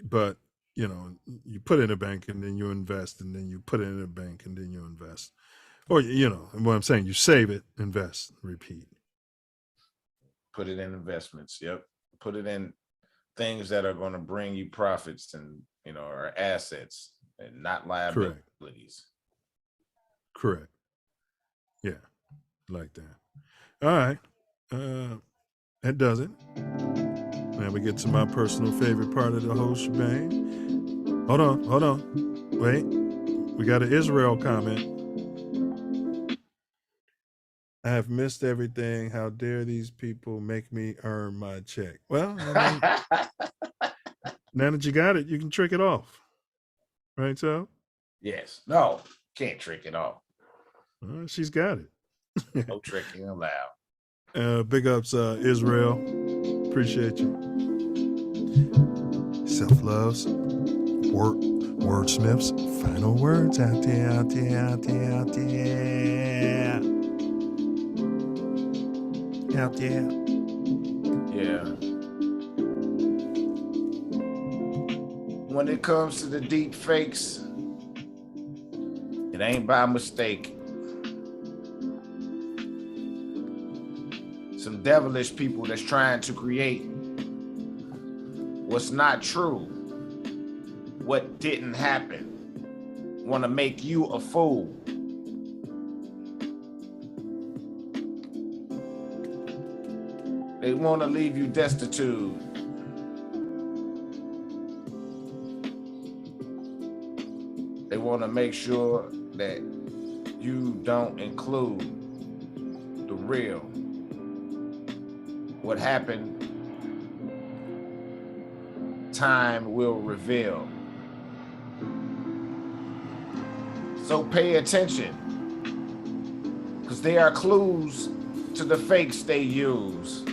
But, you put it in a bank and then you invest, and then you put it in a bank and then you invest. Or, what I'm saying, you save it, invest, repeat. Put it in investments. Yep. Put it in things that are going to bring you profits and, are assets and not liabilities. Correct. Yeah, like that. All right. That does it. Now we get to my personal favorite part of the whole shebang. Hold on. Wait. We got an Israel comment. I have missed everything. How dare these people make me earn my check? Well, now that you got it, you can trick it off. Right, so? Yes. No, can't trick it off. She's got it. No tricking allowed. Big ups, Israel. Appreciate you. Self loves Wordsmith's final words out there, out there, out there, out there. Out there. Yeah. When it comes to the deep fakes, it ain't by mistake. Some devilish people that's trying to create what's not true, what didn't happen, want to make you a fool. They want to leave you destitute. They want to make sure that you don't include the real. What happened, time will reveal. So pay attention, because there are clues to the fakes they use.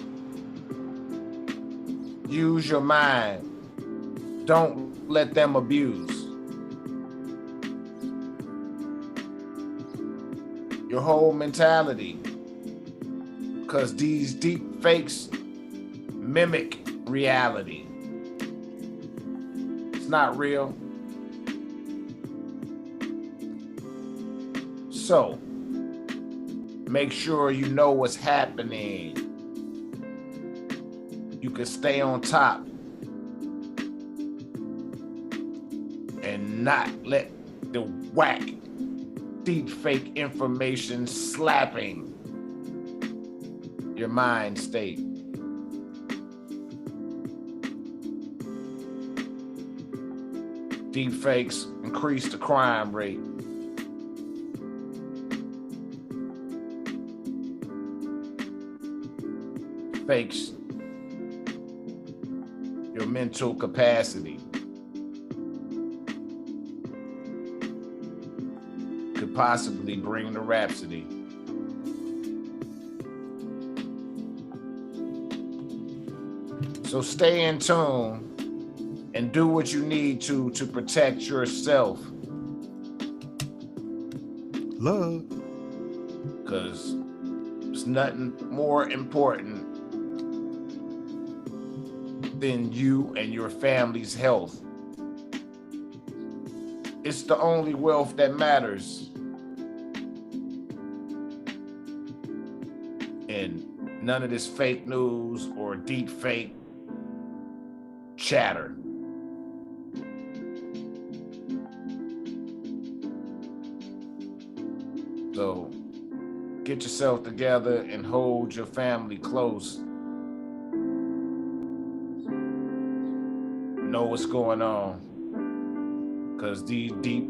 Use your mind. Don't let them abuse your whole mentality, because these deep fakes mimic reality. It's not real. So make sure you know what's happening. You can stay on top and not let the whack deep fake information slapping your mind state. Deep fakes increase the crime rate. Fakes your mental capacity. Could possibly bring the rhapsody. So stay in tune and do what you need to protect yourself. Love. Because there's nothing more important than you and your family's health. It's the only wealth that matters. And none of this fake news or deep fake chatter. So get yourself together and hold your family close. Know what's going on. Because these deep,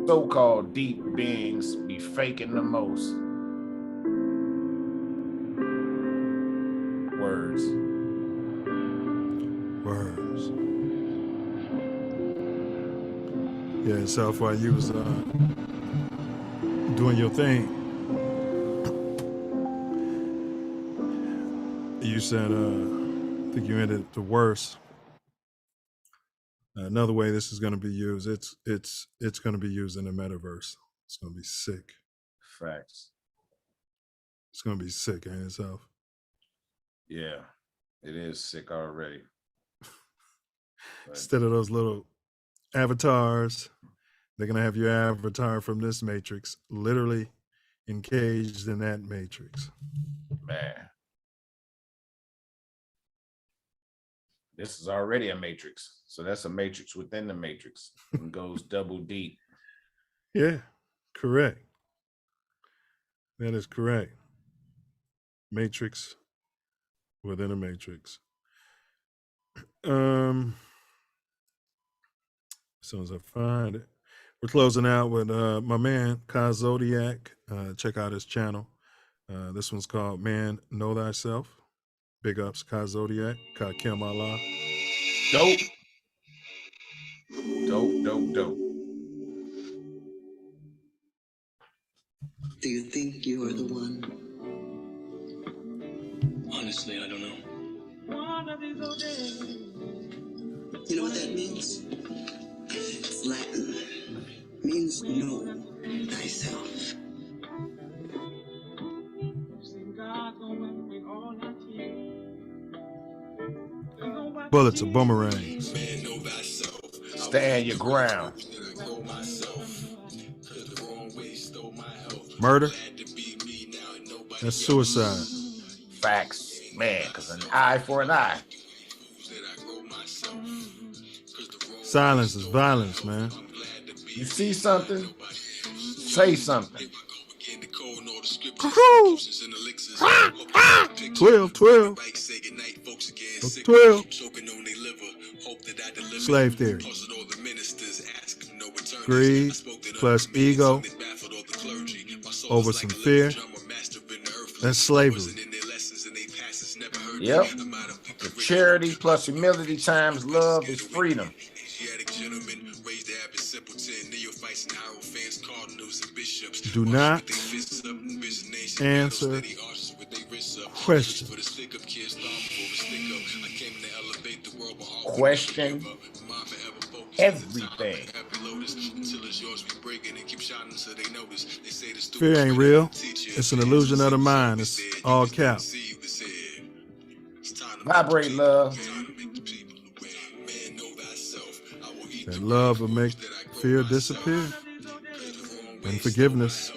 so-called deep beings be faking the most. Words. Words. Yeah, Self, while you was doing your thing, you said, I think you ended the worst. Another way this is going to be used, it's going to be used in the metaverse. It's going to be sick. Facts. It's going to be sick, ain't it, Self? Yeah, it is sick already. Instead of those little avatars, they're going to have your avatar from this matrix literally encaged in that matrix. Man. This is already a matrix. So that's a matrix within the matrix. And goes double deep. Yeah, correct. That is correct. Matrix within a matrix. As soon as I find it. We're closing out with my man, Ka Zodiac. Check out his channel. This one's called Man Know Thyself. Big ups, Ka Zodiac, Ka Kim Allah. Dope. Dope, dope, dope. Do you think you are the one? Honestly, I don't know. You know what that means? It's Latin. Means know thyself. Bullets are boomerangs. Stand your ground. Murder? That's suicide. Facts, man, because an eye for an eye. Silence is violence, man. You see something? Say something. 12, 12. 12. Slave theory. Greed plus ego over some fear. That's slavery. Yep. The charity plus humility times love is freedom. Do not answer questions. Question everything. Fear ain't real. It's an illusion of the mind. It's all cap. Vibrate, love. That love will make fear disappear. And forgiveness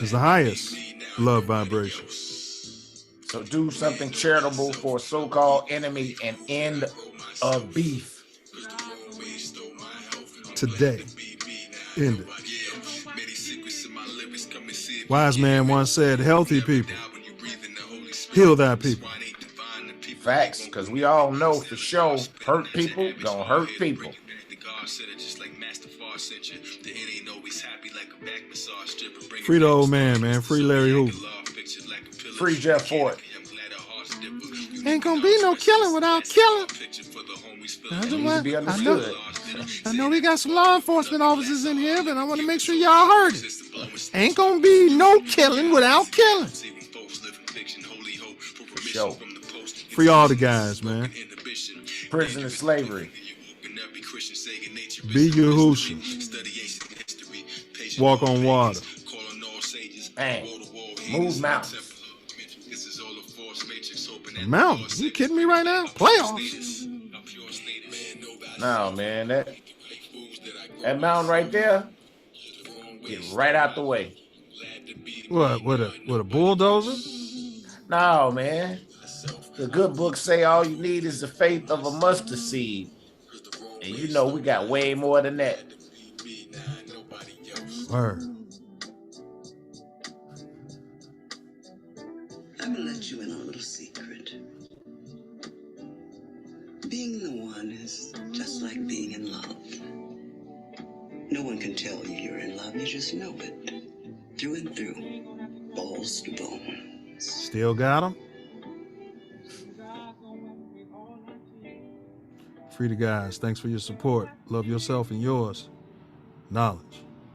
is the highest love vibration. So do something charitable for a so-called enemy and end a beef. Today. End it. Wise man once said, healthy people heal thy people. Facts, because we all know for sure, hurt people gonna hurt people. Free the old man. Free Larry Hoover. Free Jeff Ford. Ain't gonna be no killing without killing. I know we got some law enforcement officers in here, but I want to make sure y'all heard it. Ain't gonna be no killing without killing. For sure. Free all the guys, man. Prison and slavery. Be Yahushua. Walk on water. Bang. Move mountains. Mountains? You kidding me right now? Playoffs? No, man. That mountain right there, get right out the way. What? With a bulldozer? No, man. The good books say all you need is the faith of a mustard seed. And you know we got way more than that. Word. I'm gonna let you in on a little secret. Being the one is just like being in love. No one can tell you you're in love, you just know it. Through and through. Balls to bones. Still got them? Free the guys. Thanks for your support. Love yourself and yours. Knowledge.